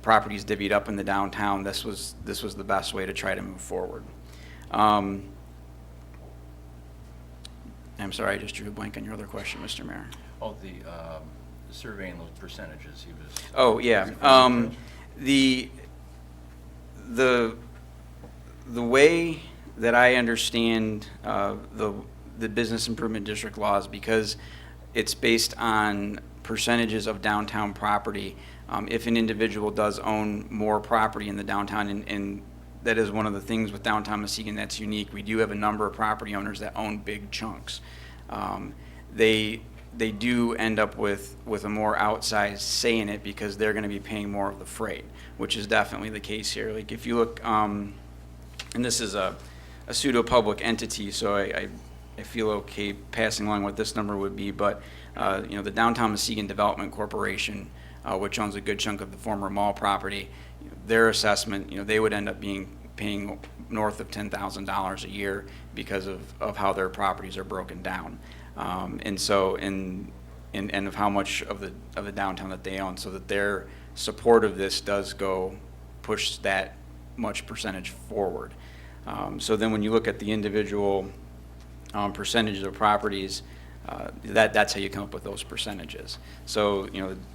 properties divvied up in the downtown, this was the best way to try to move forward. I'm sorry, I just drew a blank on your other question, Mr. Mayor. Oh, the survey and those percentages he was. Oh, yeah. The way that I understand the business improvement district laws, because it's based on percentages of downtown property. If an individual does own more property in the downtown, and that is one of the things with downtown Muskegon that's unique. We do have a number of property owners that own big chunks. They do end up with a more outsized say in it because they're going to be paying more of the freight, which is definitely the case here. Like if you look, and this is a pseudo-public entity, so I feel okay passing along what this number would be, but the Downtown Muskegon Development Corporation, which owns a good chunk of the former mall property, their assessment, they would end up paying north of $10,000 a year because of how their properties are broken down, and of how much of the downtown that they own, so that their support of this does push that much percentage forward. So then when you look at the individual percentages of properties, that's how you come up with those percentages. So,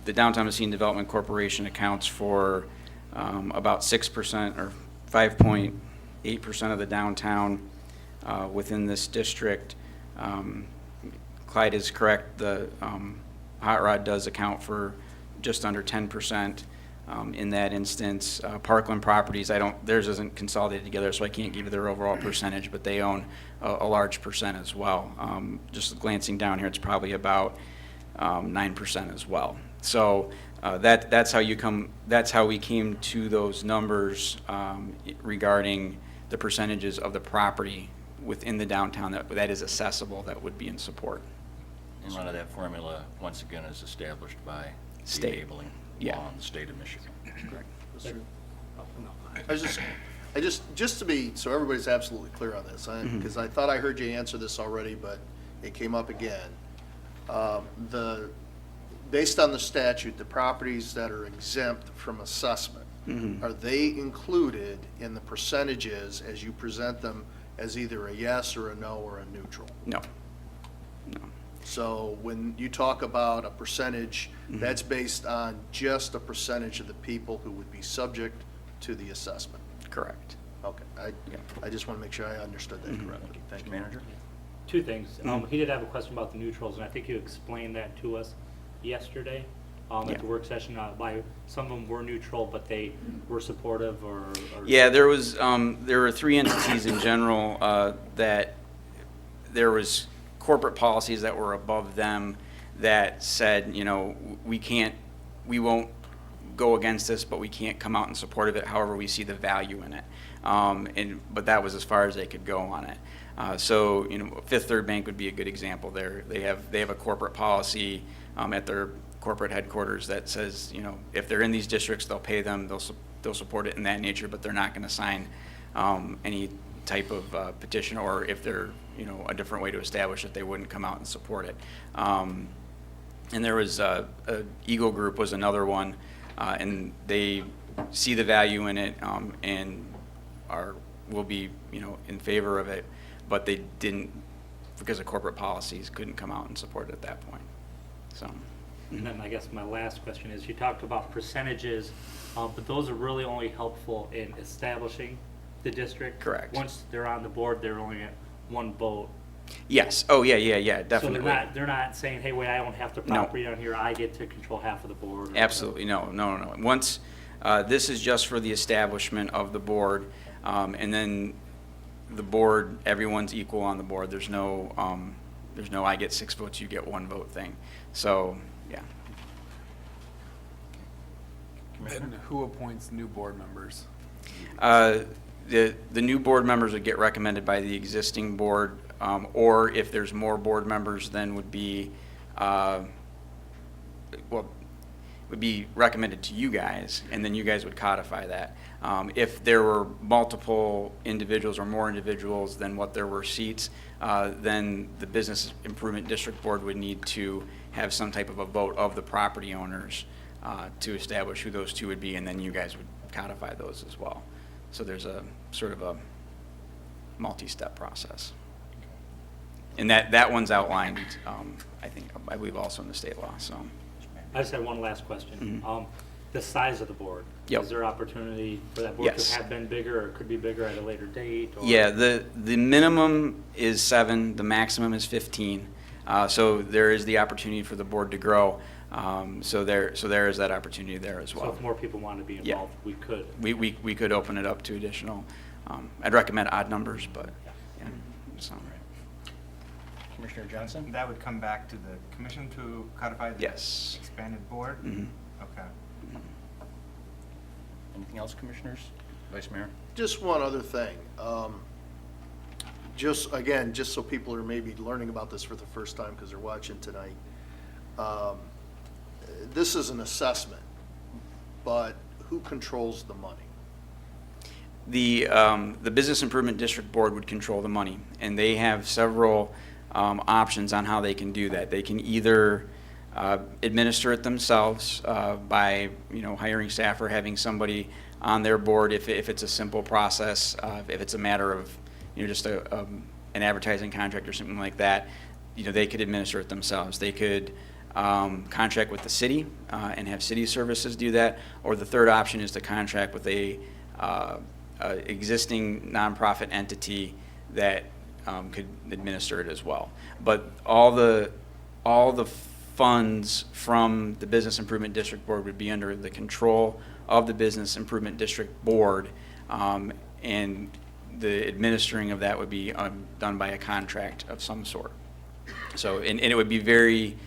the Downtown Muskegon Development Corporation accounts for about 6% or 5.8% of the downtown within this district. Clyde is correct. The Hot Rod does account for just under 10%. In that instance, Parkland Properties, theirs isn't consolidated together, so I can't give you their overall percentage, but they own a large percent as well. Just glancing down here, it's probably about 9% as well. So that's how we came to those numbers regarding the percentages of the property within the downtown that is accessible, that would be in support. And a lot of that formula, once again, is established by State. the enabling Yeah. law in the state of Michigan. Correct. I just to be, so everybody's absolutely clear on this, because I thought I heard you answer this already, but it came up again. Based on the statute, the properties that are exempt from assessment, are they included in the percentages as you present them as either a yes or a no or a neutral? No. So when you talk about a percentage, that's based on just a percentage of the people who would be subject to the assessment? Correct. Okay, I just want to make sure I understood that correctly. Thank you. Manager? Two things. He did have a question about the neutrals, and I think you explained that to us yesterday at the work session. Why some of them were neutral, but they were supportive, or Yeah, there were three entities in general that there was corporate policies that were above them that said, you know, we won't go against this, but we can't come out in support of it. However, we see the value in it. But that was as far as they could go on it. So, you know, Fifth Third Bank would be a good example there. They have a corporate policy at their corporate headquarters that says, you know, if they're in these districts, they'll pay them, they'll support it in that nature, but they're not going to sign any type of petition, or if they're, you know, a different way to establish it, they wouldn't come out and support it. And there was Eagle Group was another one, and they see the value in it and will be, you know, in favor of it, but they didn't, because of corporate policies, couldn't come out and support it at that point. So. And then I guess my last question is, you talked about percentages, but those are really only helpful in establishing the district. Correct. Once they're on the board, they're only at one vote. Yes. Oh, yeah, definitely. So they're not saying, hey, wait, I don't have the property on here, I get to control half of the board. Absolutely, no. Once, this is just for the establishment of the board, and then the board, everyone's equal on the board. There's no I get 6 votes, you get 1 vote thing. So, yeah. And who appoints new board members? The new board members would get recommended by the existing board, or if there's more board members, then would be recommended to you guys, and then you guys would codify that. If there were multiple individuals or more individuals than what there were seats, then the Business Improvement District Board would need to have some type of a vote of the property owners to establish who those two would be, and then you guys would codify those as well. So there's a sort of a multi-step process. And that one's outlined, I believe also in the state law, so. I just had one last question. The size of the board. Yep. Is there opportunity for that board Yes. to have been bigger, or could be bigger at a later date? Or? Yeah, the minimum is 7, the maximum is 15. So there is the opportunity for the board to grow. So there is that opportunity there as well. So if more people want to be Yeah. involved, we could. We could open it up to additional, I'd recommend odd numbers, but, yeah, so. Commissioner Johnson? That would come back to the commission to codify the Yes. expanded board? Mhm. Okay. Anything else, commissioners? Vice Mayor? Just one other thing. Just so people are maybe learning about this for the first time because they're watching tonight. This is an assessment, but who controls the money? The Business Improvement District Board would control the money, and they have several options on how they can do that. They can either administer it themselves by, you know, hiring staff or having somebody on their board if it's a simple process. If it's a matter of, you know, just an advertising contract or something like that, you know, they could administer it themselves. They could contract with the city and have city services do that, or the third option is to contract with a existing nonprofit entity that could administer it as well. But all the funds from the Business Improvement District Board would be under the control of the Business Improvement District Board, and the administering of that would be done by a contract of some sort. So, and it would be very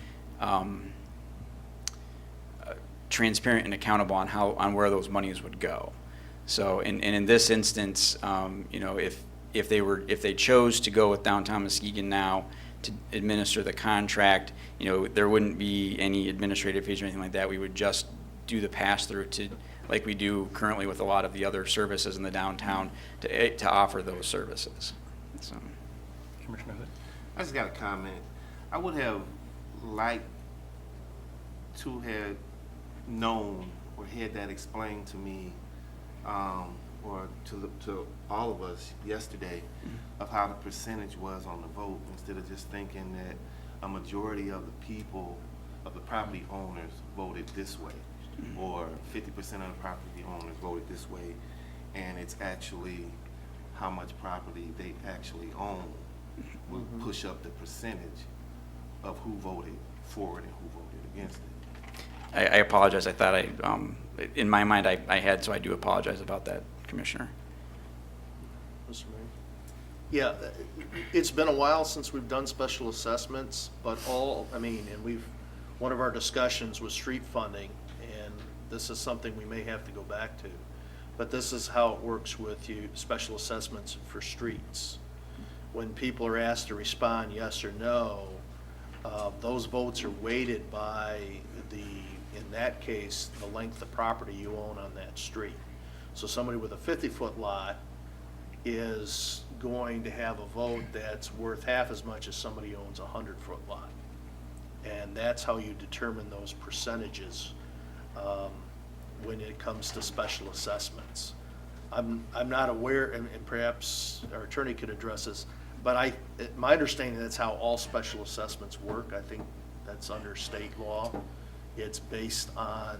transparent and accountable on where those monies would go. So, and in this instance, you know, if they chose to go with Downtown Muskegon now to administer the contract, you know, there wouldn't be any administrative fees or anything like that. We would just do the pass-through to, like we do currently with a lot of the other services in the downtown, to offer those services. So. Commissioner Hood? I just got a comment. I would have liked to have known or had that explained to me, or to all of us yesterday, of how the percentage was on the vote, instead of just thinking that a majority of the people, of the property owners, voted this way, or 50% of the property owners voted this way, and it's actually how much property they actually own will push up the percentage of who voted for it and who voted against it. I apologize. I thought in my mind I had, so I do apologize about that, Commissioner. Mr. Mayor? Yeah, it's been a while since we've done special assessments, but one of our discussions was street funding, and this is something we may have to go back to. But this is how it works with special assessments for streets. When people are asked to respond yes or no, those votes are weighted by in that case, the length of property you own on that street. So somebody with a 50-foot lot is going to have a vote that's worth half as much as somebody who owns a 100-foot lot. And that's how you determine those percentages when it comes to special assessments. I'm not aware, and perhaps our attorney could address this, but my understanding that's how all special assessments work. I think that's under state law. It's based on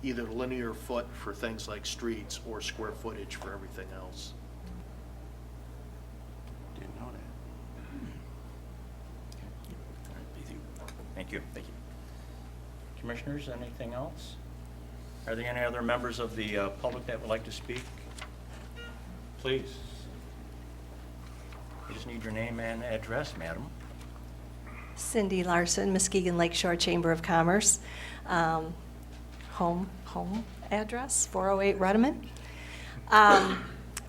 either linear foot for things like streets or square footage for everything else. Didn't know that. Thank you. Thank you. Commissioners, anything else? Are there any other members of the public that would like to speak? Please. I just need your name and address, madam. Cindy Larson, Muskegon Lakeshore Chamber of Commerce. Home address, 408 Ruddiman.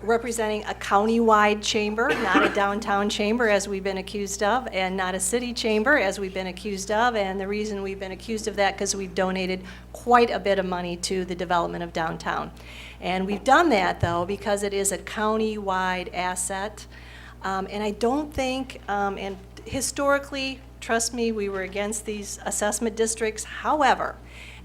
Representing a county-wide chamber, not a downtown chamber as we've been accused of, and not a city chamber as we've been accused of. And the reason we've been accused of that because we've donated quite a bit of money to the development of downtown. And we've done that, though, because it is a county-wide asset. And I don't think, and historically, trust me, we were against these assessment districts. However,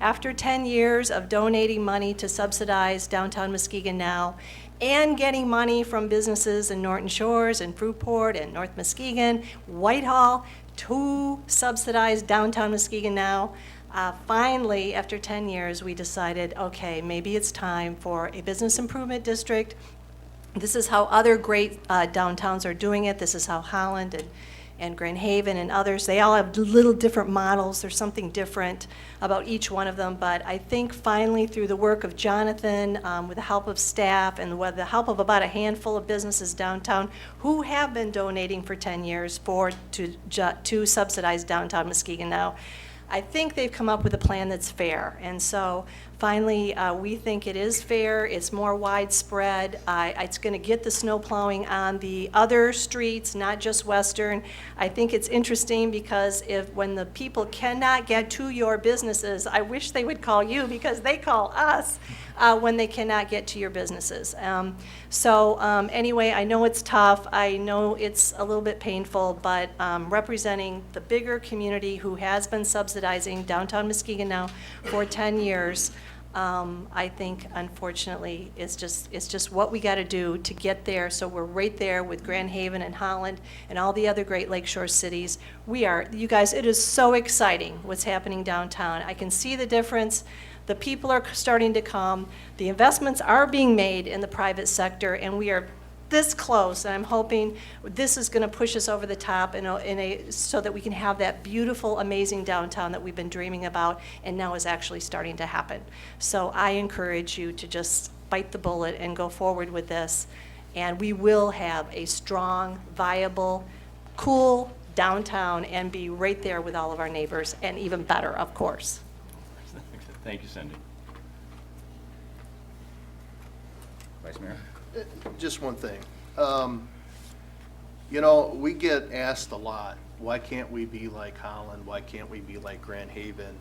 after 10 years of donating money to subsidize downtown Muskegon now, and getting money from businesses in Norton Shores and Fruitport and North Muskegon, Whitehall, to subsidize downtown Muskegon now, finally, after 10 years, we decided, okay, maybe it's time for a business improvement district. This is how other great downtowns are doing it. This is how Holland and Grand Haven and others, they all have little different models. There's something different about each one of them. But I think finally through the work of Jonathan, with the help of staff and with the help of about a handful of businesses downtown who have been donating for 10 years to subsidize downtown Muskegon now, I think they've come up with a plan that's fair. And so finally, we think it is fair. It's more widespread. It's going to get the snow plowing on the other streets, not just Western. I think it's interesting because when the people cannot get to your businesses, I wish they would call you because they call us when they cannot get to your businesses. Anyway, I know it's tough. I know it's a little bit painful, but representing the bigger community who has been subsidizing downtown Muskegon now for 10 years, I think, unfortunately, it's just what we got to do to get there. So we're right there with Grand Haven and Holland and all the other great lakeshore cities. You guys, it is so exciting what's happening downtown. I can see the difference. The people are starting to come. The investments are being made in the private sector, and we are this close. And I'm hoping this is going to push us over the top so that we can have that beautiful, amazing downtown that we've been dreaming about and now is actually starting to happen. So I encourage you to just bite the bullet and go forward with this. And we will have a strong, viable, cool downtown and be right there with all of our neighbors, and even better, of course. Thank you, Cindy. Vice Mayor? Just one thing. We get asked a lot, why can't we be like Holland? Why can't we be like Grand Haven?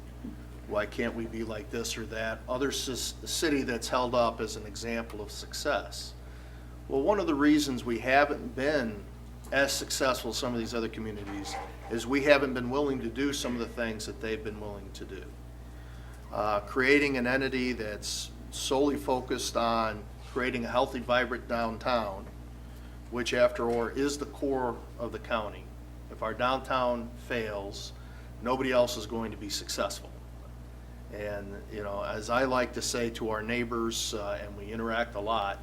Why can't we be like this or that? Other city that's held up as an example of success. Well, one of the reasons we haven't been as successful as some of these other communities is we haven't been willing to do some of the things that they've been willing to do. Creating an entity that's solely focused on creating a healthy, vibrant downtown, which after all is the core of the county. If our downtown fails, nobody else is going to be successful. And as I like to say to our neighbors, and we interact a lot,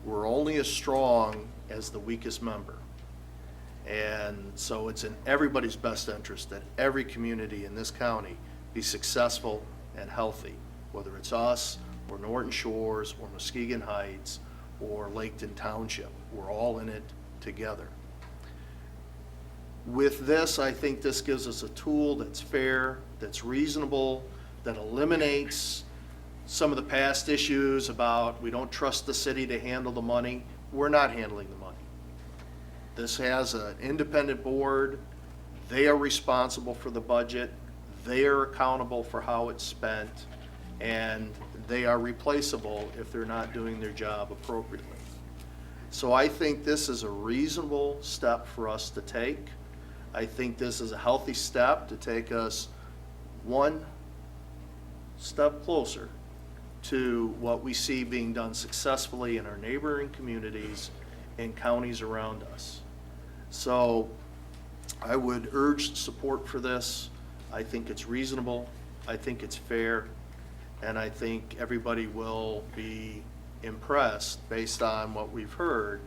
we're only as strong as the weakest member. And so it's in everybody's best interest that every community in this county be successful and healthy, whether it's us or Norton Shores or Muskegon Heights or Laketon Township. We're all in it together. With this, I think this gives us a tool that's fair, that's reasonable, that eliminates some of the past issues about we don't trust the city to handle the money. We're not handling the money. This has an independent board. They are responsible for the budget. They are accountable for how it's spent, and they are replaceable if they're not doing their job appropriately. So I think this is a reasonable step for us to take. I think this is a healthy step to take us one step closer to what we see being done successfully in our neighboring communities and counties around us. So I would urge support for this. I think it's reasonable. I think it's fair. And I think everybody will be impressed based on what we've heard.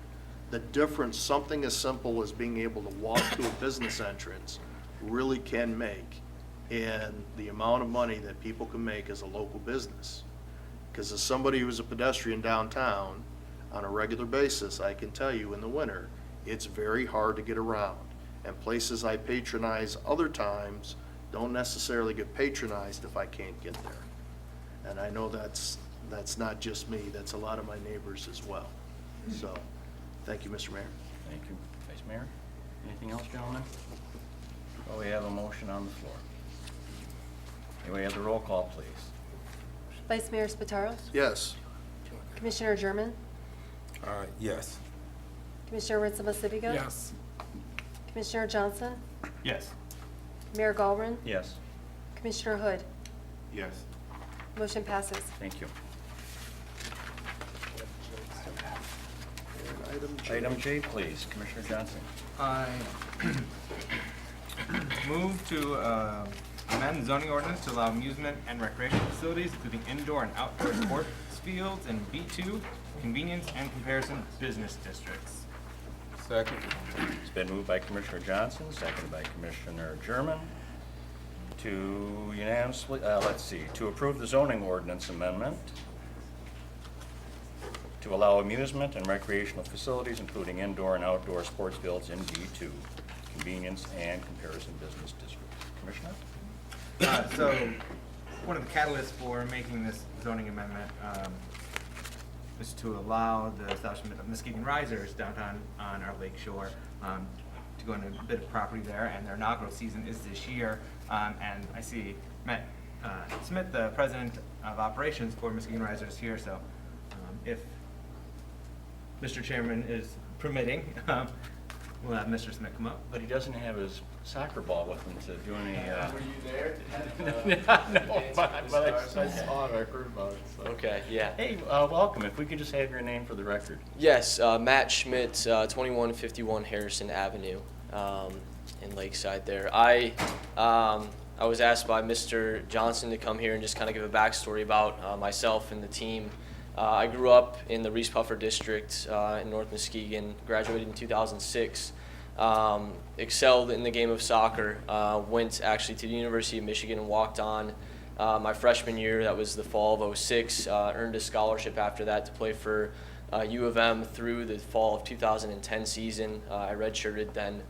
The difference something as simple as being able to walk to a business entrance really can make in the amount of money that people can make as a local business. Because as somebody who's a pedestrian downtown on a regular basis, I can tell you in the winter, it's very hard to get around. And places I patronize other times don't necessarily get patronized if I can't get there. And I know that's not just me, that's a lot of my neighbors as well. So, thank you, Mr. Mayor. Thank you, Vice Mayor. Anything else, gentlemen? Well, we have a motion on the floor. May we have the roll call, please? Vice Mayor Spataros? Yes. Commissioner German? Yes. Commissioner dsetvmuskegon? Yes. Commissioner Johnson? Yes. Mayor Galvin? Yes. Commissioner Hood? Yes. Motion passes. Thank you. And Item J, please. Commissioner Johnson. I move to amend zoning ordinance to allow amusement and recreation facilities, including indoor and outdoor sports fields in B2, convenience and comparison business districts. Second. It's been moved by Commissioner Johnson, seconded by Commissioner German, to unanimously, to approve the zoning ordinance amendment to allow amusement and recreational facilities, including indoor and outdoor sports fields in B2, convenience and comparison business districts. Commissioner? So, one of the catalysts for making this zoning amendment is to allow the establishment of Muskegon Risers downtown on our lake shore to go into a bit of property there, and their inaugural season is this year. And I see Matt Smith, the president of operations for Muskegon Risers here, so if Mr. Chairman is permitting, we'll have Mr. Smith come up. But he doesn't have his soccer ball with him to do any, Were you there? No, but I saw it, I heard about it. So. Okay, yeah. Hey, welcome. If we could just have your name for the record. Yes, Matt Schmidt, 2151 Harrison Avenue in Lakeside there. I was asked by Mr. Johnson to come here and just kind of give a backstory about myself and the team. I grew up in the Reese Puffer district in North Muskegon, graduated in 2006, excelled in the game of soccer, went actually to the University of Michigan and walked on my freshman year, that was the fall of '06, earned a scholarship after that to play for U of M through the fall of 2010 season. I redshirted then,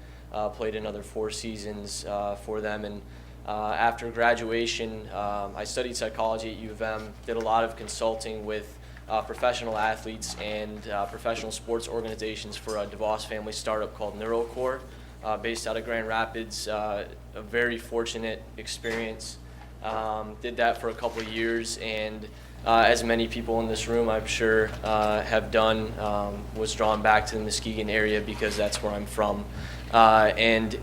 played another 4 seasons for them, and after graduation, I studied psychology at U of M, did a lot of consulting with professional athletes and professional sports organizations for a DeVos family startup called NeuroCore, based out of Grand Rapids. A very fortunate experience. Did that for a couple of years, and as many people in this room I'm sure have done, was drawn back to the Muskegon area because that's where I'm from. And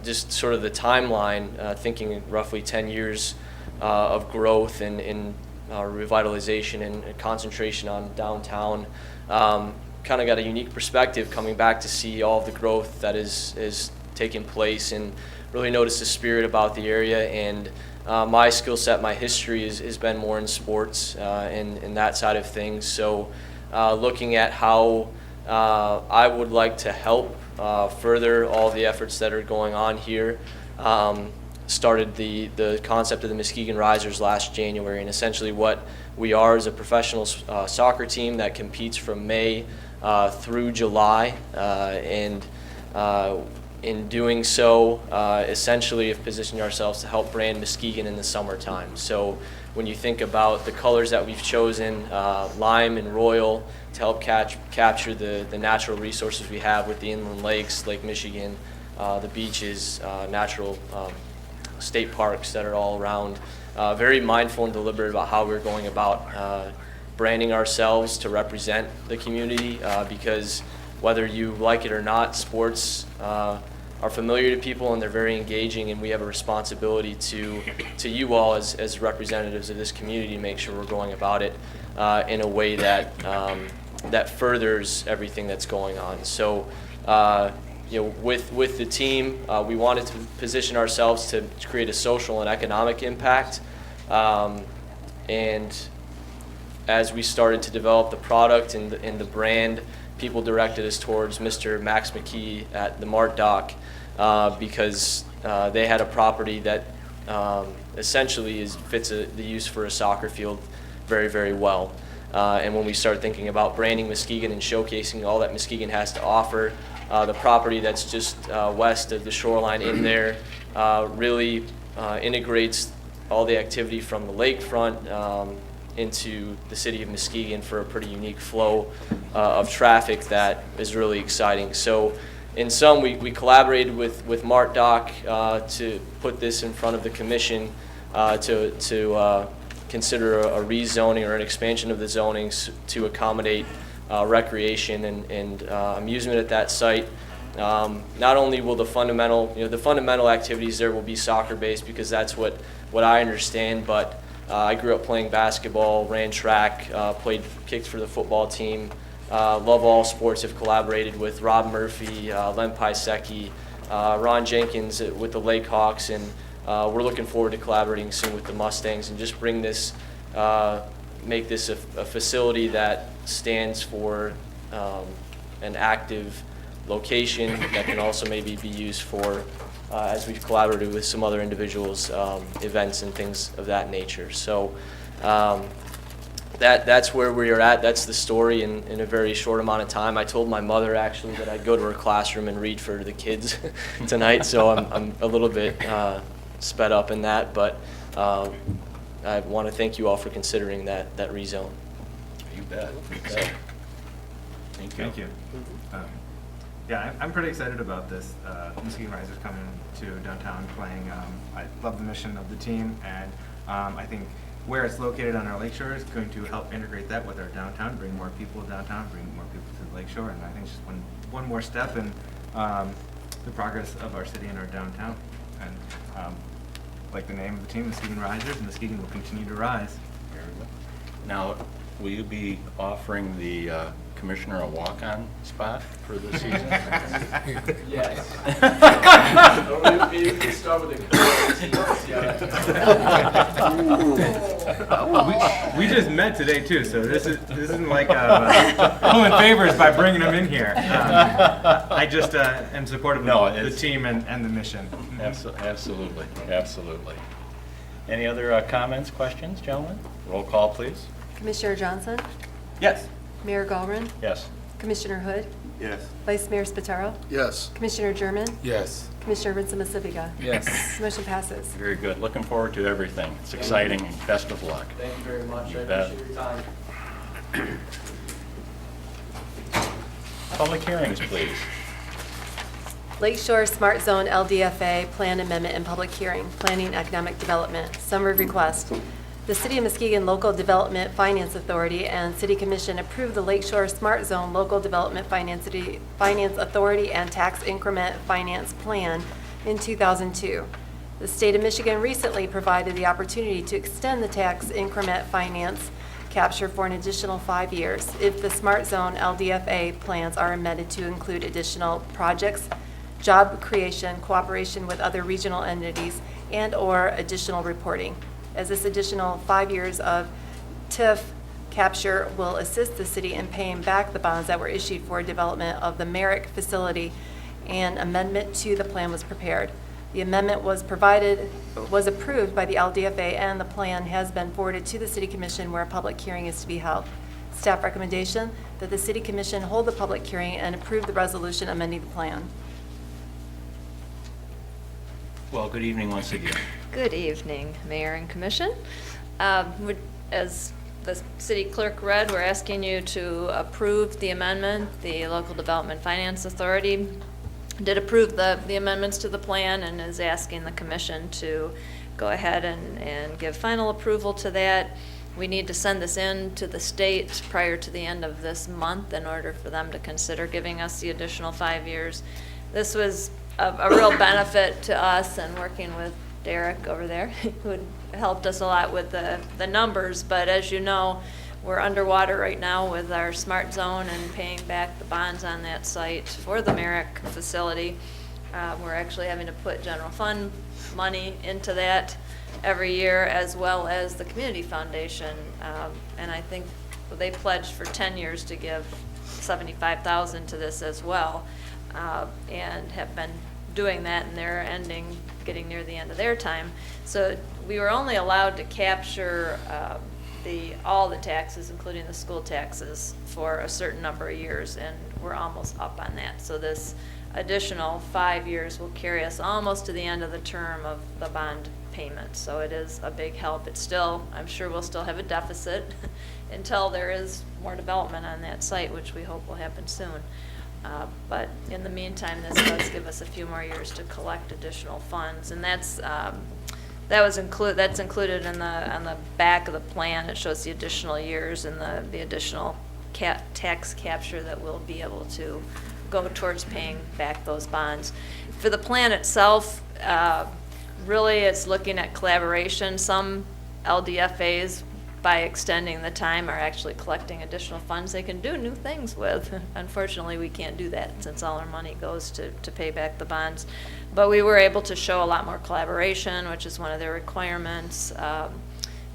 just sort of the timeline, thinking roughly 10 years of growth and revitalization and concentration on downtown, kind of got a unique perspective coming back to see all of the growth that is taking place, and really noticed the spirit about the area. And my skill set, my history has been more in sports and that side of things. So looking at how I would like to help further all the efforts that are going on here. started the concept of the Muskegon Risers last January, and essentially what we are is a professional soccer team that competes from May through July, and in doing so, essentially have positioned ourselves to help brand Muskegon in the summertime. So when you think about the colors that we've chosen, lime and royal, to help capture the natural resources we have with the inland lakes, Lake Michigan, the beaches, natural state parks that are all around. Very mindful and deliberate about how we're going about branding ourselves to represent the community, because whether you like it or not, sports are familiar to people and they're very engaging, and we have a responsibility to you all as representatives of this community to make sure we're going about it in a way that that furthers everything that's going on. So with the team, we wanted to position ourselves to create a social and economic impact, and as we started to develop the product and the brand, people directed us towards Mr. Max McKee at the Mart Dock, because they had a property that essentially fits the use for a soccer field very, very well. And when we started thinking about branding Muskegon and showcasing all that Muskegon has to offer, the property that's just west of the shoreline in there really integrates all the activity from the lakefront into the city of Muskegon for a pretty unique flow of traffic that is really exciting. So in sum, we collaborated with Mart Dock to put this in front of the commission to consider a rezoning or an expansion of the zonings to accommodate recreation and amusement at that site. Not only will the fundamental activities there will be soccer-based, because that's what I understand, but I grew up playing basketball, ran track, kicked for the football team. Love all sports, have collaborated with Rob Murphy, Len Pisecki, Ron Jenkins with the Lake Hawks, and we're looking forward to collaborating soon with the Mustangs and just bring this, make this a facility that stands for an active location that can also maybe be used for, as we've collaborated with some other individuals, events and things of that nature. So that's where we are at. That's the story in a very short amount of time. I told my mother actually that I'd go to her classroom and read for the kids tonight, so I'm a little bit sped up in that, but I want to thank you all for considering that rezone. You bet. Thank you. Yeah, I'm pretty excited about this. Muskegon Risers coming to downtown playing. I love the mission of the team, and I think where it's located on our lakeshore is going to help integrate that with our downtown, bring more people downtown, bring more people to the lakeshore, and I think it's just one more step in the progress of our city and our downtown. And like the name of the team, Muskegon Risers, Muskegon will continue to rise. Very good. Now, will you be offering the commissioner a walk-on spot for the season? Yes. Maybe we can start with We just met today too, so this isn't like pulling favors by bringing them in here. I just am supportive of the team and the mission. Absolutely, absolutely. Any other comments, questions, gentlemen? Roll call, please. Commissioner Johnson? Yes. Mayor Gallron? Yes. Commissioner Hood? Yes. Vice Mayor Spataro? Yes. Commissioner German? Yes. Commissioner Vincent Muskegon? Yes. Motion passes. Very good. Looking forward to everything. It's exciting, and best of luck. Thank you very much. You I bet. appreciate your time. Public hearings, please. Lakeshore Smart Zone LDFA Plan Amendment and Public Hearing, Planning and Economic Development. Summary request. The City of Muskegon Local Development Finance Authority and City Commission approved the Lakeshore Smart Zone Local Development Finance Authority and Tax Increment Finance Plan in 2002. The State of Michigan recently provided the opportunity to extend the tax increment finance capture for an additional 5 years if the Smart Zone LDFA plans are amended to include additional projects, job creation, cooperation with other regional entities, and/or additional reporting. As this additional 5 years of TIF capture will assist the city in paying back the bonds that were issued for development of the Merrick facility, an amendment to the plan was prepared. The amendment was approved by the LDFA, and the plan has been forwarded to the City Commission where a public hearing is to be held. Staff recommendation that the City Commission hold the public hearing and approve the resolution amending the plan. Well, good evening once again. Good evening, Mayor and Commission. As the city clerk read, we're asking you to approve the amendment. The Local Development Finance Authority did approve the amendments to the plan and is asking the commission to go ahead and give final approval to that. We need to send this in to the state prior to the end of this month in order for them to consider giving us the additional 5 years. This was a real benefit to us, and working with Derek over there, who had helped us a lot with the numbers. But as you know, we're underwater right now with our smart zone and paying back the bonds on that site for the Merrick facility. We're actually having to put general fund money into that every year, as well as the community foundation. And I think they pledged for 10 years to give $75,000 to this as well, and have been doing that, and they're getting near the end of their time. So we were only allowed to capture all the taxes, including the school taxes, for a certain number of years, and we're almost up on that. So this additional 5 years will carry us almost to the end of the term of the bond payment. So it is a big help. It's still, I'm sure we'll still have a deficit until there is more development on that site, which we hope will happen soon. But in the meantime, this does give us a few more years to collect additional funds, and that's included in on the back of the plan. It shows the additional years and the additional tax capture that we'll be able to go towards paying back those bonds. For the plan itself, really it's looking at collaboration. Some LDFAs, by extending the time, are actually collecting additional funds they can do new things with. Unfortunately, we can't do that since all our money goes to pay back the bonds. But we were able to show a lot more collaboration, which is one of their requirements.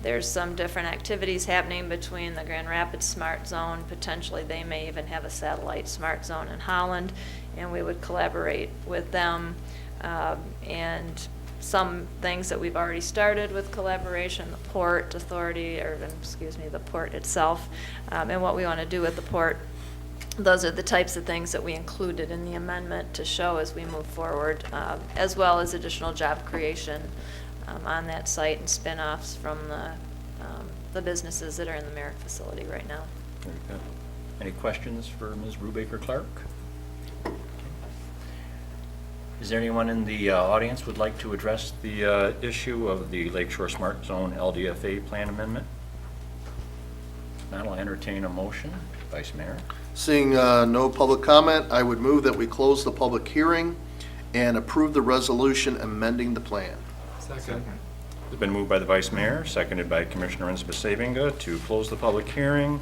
There's some different activities happening between the Grand Rapids Smart Zone. Potentially, they may even have a satellite smart zone in Holland, and we would collaborate with them. And some things that we've already started with collaboration, the Port Authority, the port itself, and what we want to do with the port. Those are the types of things that we included in the amendment to show as we move forward, as well as additional job creation on that site and spin-offs from the businesses that are in the Merrick facility right now. Very good. Any questions for Ms. Brubaker-Clark? Is there anyone in the audience would like to address the issue of the Lakeshore Smart Zone LDFA plan amendment? Now I'll entertain a motion. Vice Mayor. Seeing no public comment, I would move that we close the public hearing and approve the resolution amending the plan. Second. It's been moved by the Vice Mayor, seconded by Commissioner Enspa-Savinga to close the public hearing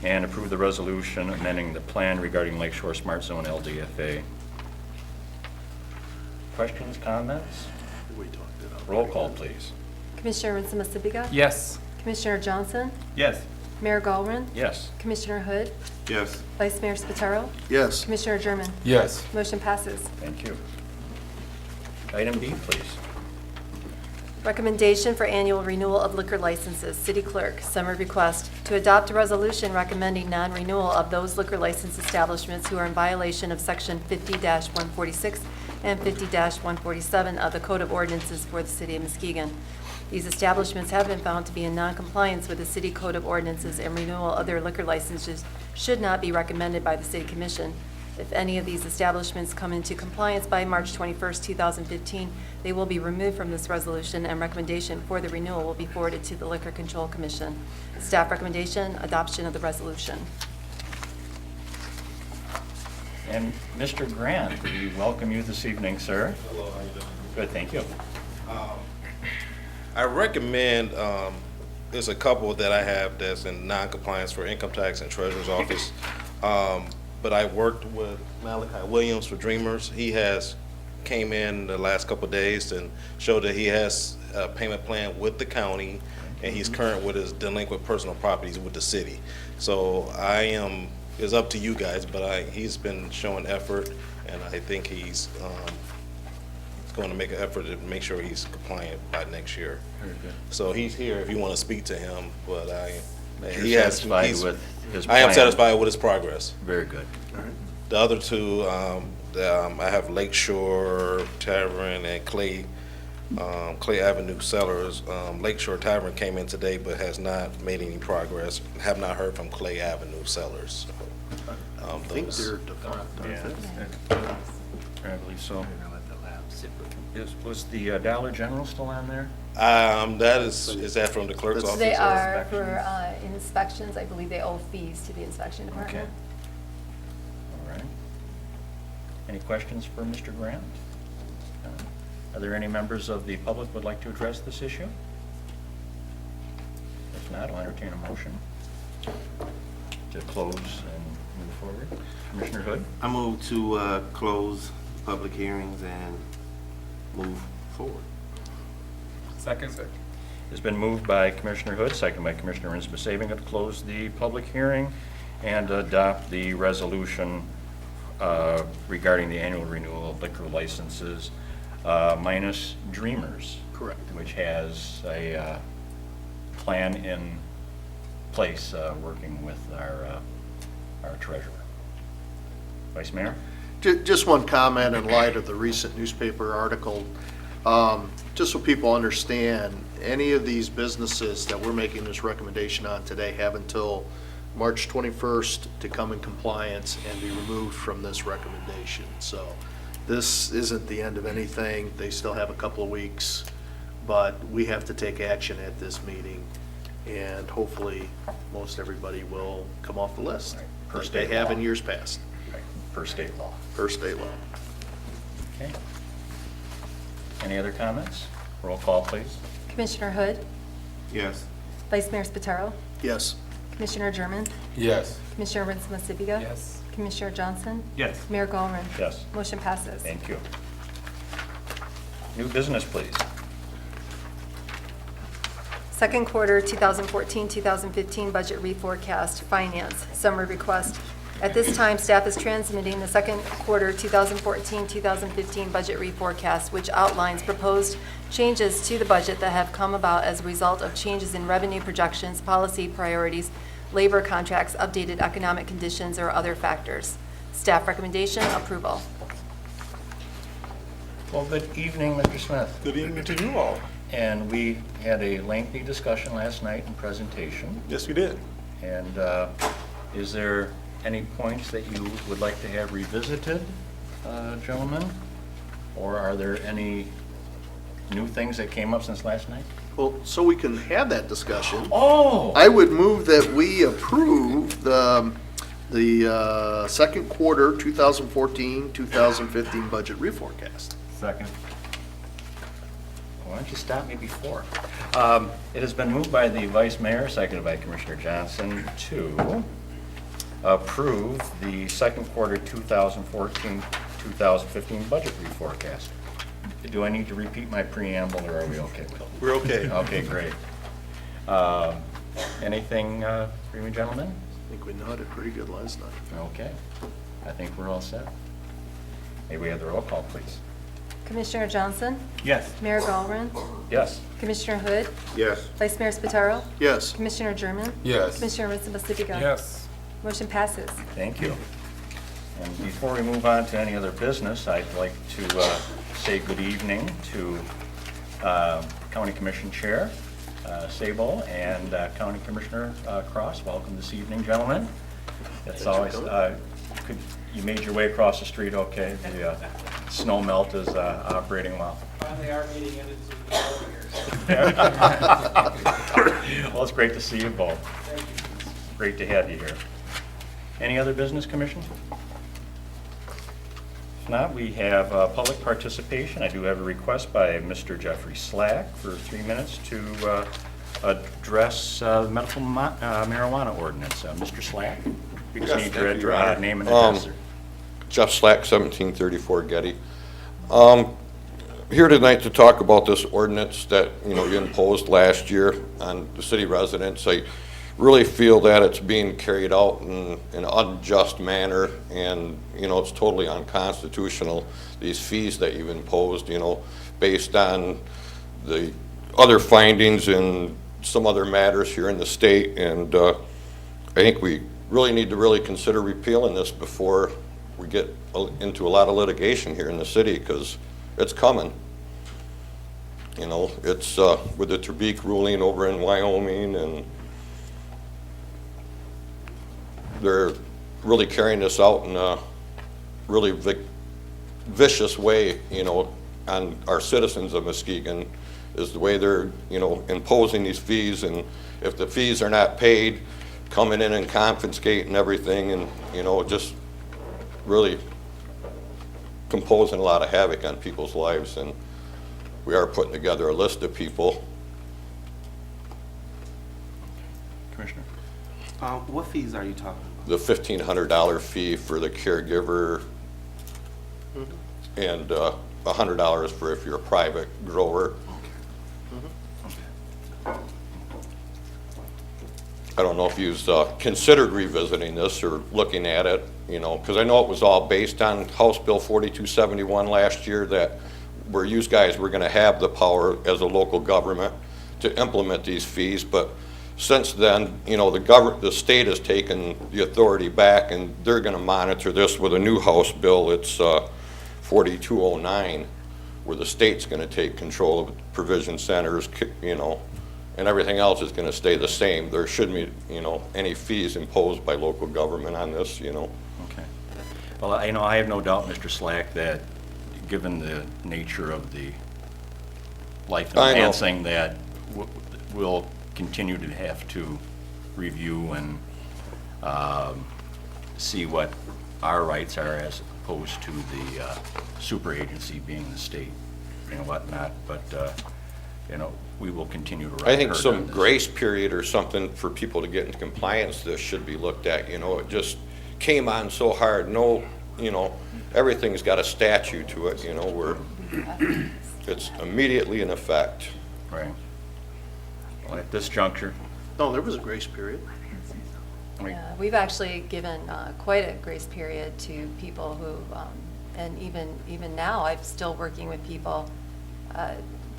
and approve the resolution amending the plan regarding Lakeshore Smart Zone LDFA. Questions, comments? Roll call, please. Commissioner Enspa-Savinga? Yes. Commissioner Johnson? Yes. Mayor Gallren? Yes. Commissioner Hood? Yes. Vice Mayor Spataro? Yes. Commissioner German? Yes. Motion passes. Thank you. Item B, please. Recommendation for annual renewal of liquor licenses. City Clerk, summary request to adopt a resolution recommending non-renewal of those liquor license establishments who are in violation of Section 50-146 and 50-147 of the Code of Ordinances for the City of Muskegon. These establishments have been found to be in non-compliance with the City Code of Ordinances, and renewal of their liquor licenses should not be recommended by the City Commission. If any of these establishments come into compliance by March 21st, 2015, they will be removed from this resolution, and recommendation for the renewal will be forwarded to the Liquor Control Commission. Staff recommendation, adoption of the resolution. And Mr. Grant, we welcome you this evening, sir. Hello, how you doing? Good, thank you. I recommend, there's a couple that I have that's in non-compliance for income tax and treasurer's office. But I worked with Malachi Williams for Dreamers. He came in the last couple of days and showed that he has a payment plan with the county, and he's current with his delinquent personal properties with the city. So it's up to you guys, but he's been showing effort, and I think he's going going to make an effort to make sure he's compliant by next year. Very good. So he's here if you want to speak to him, but But he you're has. satisfied he's- with his I am plan? satisfied with his progress. Very good. The other two, I have Lakeshore Tavern and Clay Avenue Cellars. Lakeshore Tavern came in today but has not made any progress. Have not heard from Clay Avenue Cellars. I think they're defunct, aren't Yeah. I believe so. Was the Dollar General still on there? That is that from the clerk's office? They are for inspections. I believe they owe fees to the inspection Okay. department. All right. Any questions for Mr. Grant? Are there any members of the public would like to address this issue? If not, I'll entertain a motion to close and move forward. Commissioner Hood? I move to close public hearings and move forward. Second. It's been moved by Commissioner Hood, second by Commissioner Muskegon, to close the public hearing and adopt the resolution regarding the annual renewal of liquor licenses minus Dreamers. Correct. Which has a plan in place working with our treasurer. Vice Mayor? Just one comment in light of the recent newspaper article. Just so people understand, any of these businesses that we're making this recommendation on today have until March 21st to come in compliance and be removed from this recommendation. So this isn't the end of anything. They still have a couple of weeks, but we have to take action at this meeting. And hopefully, most everybody will come off the list, Per like they state have law. in years past, Per state law. per state law. Okay. Any other comments? Roll call, please. Commissioner Hood, Yes. Vice Mayor Spataro, Yes. Commissioner German, Yes. Commissioner Rinsma-Sibiga. Yes. Commissioner Johnson, Yes. Mayor Golman. Yes. Motion passes. Thank you. New business, please. Second quarter 2014-2015 budget reforecast, finance, summary request. At this time, staff is transmitting the second quarter 2014-2015 budget reforecast, which outlines proposed changes to the budget that have come about as a result of changes in revenue projections, policy priorities, labor contracts, updated economic conditions, or other factors. Staff recommendation, approval. Well, good evening, Mr. Smith. Good evening to you all. And we had a lengthy discussion last night and presentation. Yes, we did. And is there any points that you would like to have revisited, gentlemen? Or are there any new things that came up since last night? Well, so we can have that discussion. Oh! I would move that we approve the second quarter 2014-2015 budget reforecast. Second. Why don't you stop me before? It has been moved by the Vice Mayor, seconded by Commissioner Johnson, to approve the second quarter 2014-2015 budget reforecast. Do I need to repeat my preamble, or are we okay with it? We're okay. Okay, great. Anything for you gentlemen? I think we nodded pretty good last night. Okay. I think we're all set. May we have the roll call, please? Commissioner Johnson, Yes. Mayor Golman, Yes. Commissioner Hood, Yes. Vice Mayor Spataro, Yes. Commissioner German, Yes. Commissioner Rinsma-Sibiga. Yes. Motion passes. Thank you. And before we move on to any other business, I'd like to say good evening to County Commission Chair Sabo and County Commissioner Cross. Welcome this evening, gentlemen. It's always, you made your way across the street okay? The snow melt is operating well. Finally, our meeting ended, so we can go here. Well, it's great to see you both. Thank you. Great to have you here. Any other business, Commission? If not, we have public participation. I do have a request by Mr. Jeffrey Slack for 3 minutes to address the medical marijuana ordinance. Mr. Slack, you just need your name and address. Jeff Slack, 1734 Getty. Here tonight to talk about this ordinance that, you imposed last year on the city residents. I really feel that it's being carried out in an unjust manner, and, you know, it's totally unconstitutional, these fees that you've imposed, you know, based on the other findings in some other matters here in the state, and I think we really need to really consider repealing this before we get into a lot of litigation here in the city, because it's coming. You know, it's with the Trabik ruling over in Wyoming, and they're really carrying this out in a really vicious way, you know, on our citizens of Muskegon, is the way they're, you know, imposing these fees, and if the fees are not paid, coming in and confiscating everything, and, you know, just really composing a lot of havoc on people's lives. And we are putting together a list of people. Commissioner? What fees are you talking about? The $1,500 fee for the caregiver, and $100 for if you're a private grower. I don't know if you've considered revisiting this or looking at it, you know, because I know it was all based on House Bill 4271 last year, that where you guys were going to have the power as a local government to implement these fees. But since then, you know, the state has taken the authority back, and they're going to monitor this with a new House bill. It's 4209, where the state's going to take control of provision centers, you know, and everything else is going to stay the same. There shouldn't be, you know, any fees imposed by local government on this, you know. Okay. Well, you know, I have no doubt, Mr. Slack, that given the nature of the life enhancing, that we'll continue to have to review and see what our rights are as opposed to the super agency being the state and whatnot. But, you know, we will continue to write. I think some grace period or something for people to get into compliance, this should be looked at. You know, it just came on so hard. No, you know, everything's got a statute to it, you know, where it's immediately in effect. Right. Well, at this juncture. No, there was a grace period. Yeah, we've actually given quite a grace period to people who, and even now, I'm still working with people.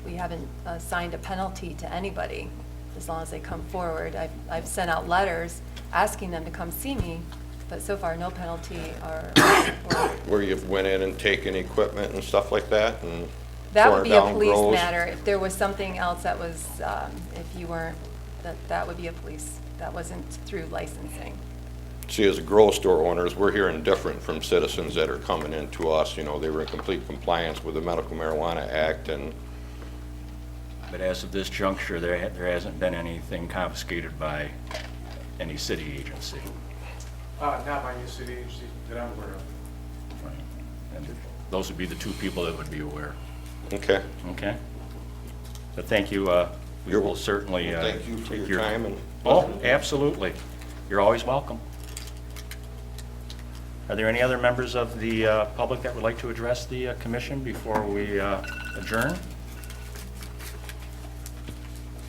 We haven't assigned a penalty to anybody as long as they come forward. I've sent out letters asking them to come see me, but so far no penalty or where you've went in and taken equipment and stuff like that, and that would be a down police grows. matter. If there was something else that was, if you weren't, that would be a police. That wasn't through licensing. See, as grow store owners, we're hearing different from citizens that are coming in to us. You know, they were in complete compliance with the Medical Marijuana Act, and But as of this juncture, there hasn't been anything confiscated by any city agency. Not by any city agency that I'm aware of. Right. And those would be the two people that would be aware. Okay. Okay. But thank you. We will certainly thank you for take your time. And oh, absolutely. You're always welcome. Are there any other members of the public that would like to address the commission before we adjourn?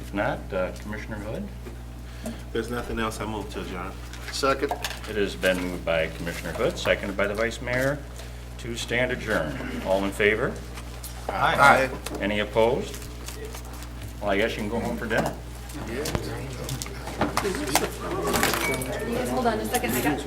If not, Commissioner Hood? There's nothing else. I move to adjourn. Second. It has been moved by Commissioner Hood, seconded by the Vice Mayor, to stand adjourned. All in favor? Aye. Any opposed? Well, I guess you can go home for dinner. You guys hold on a second. I got.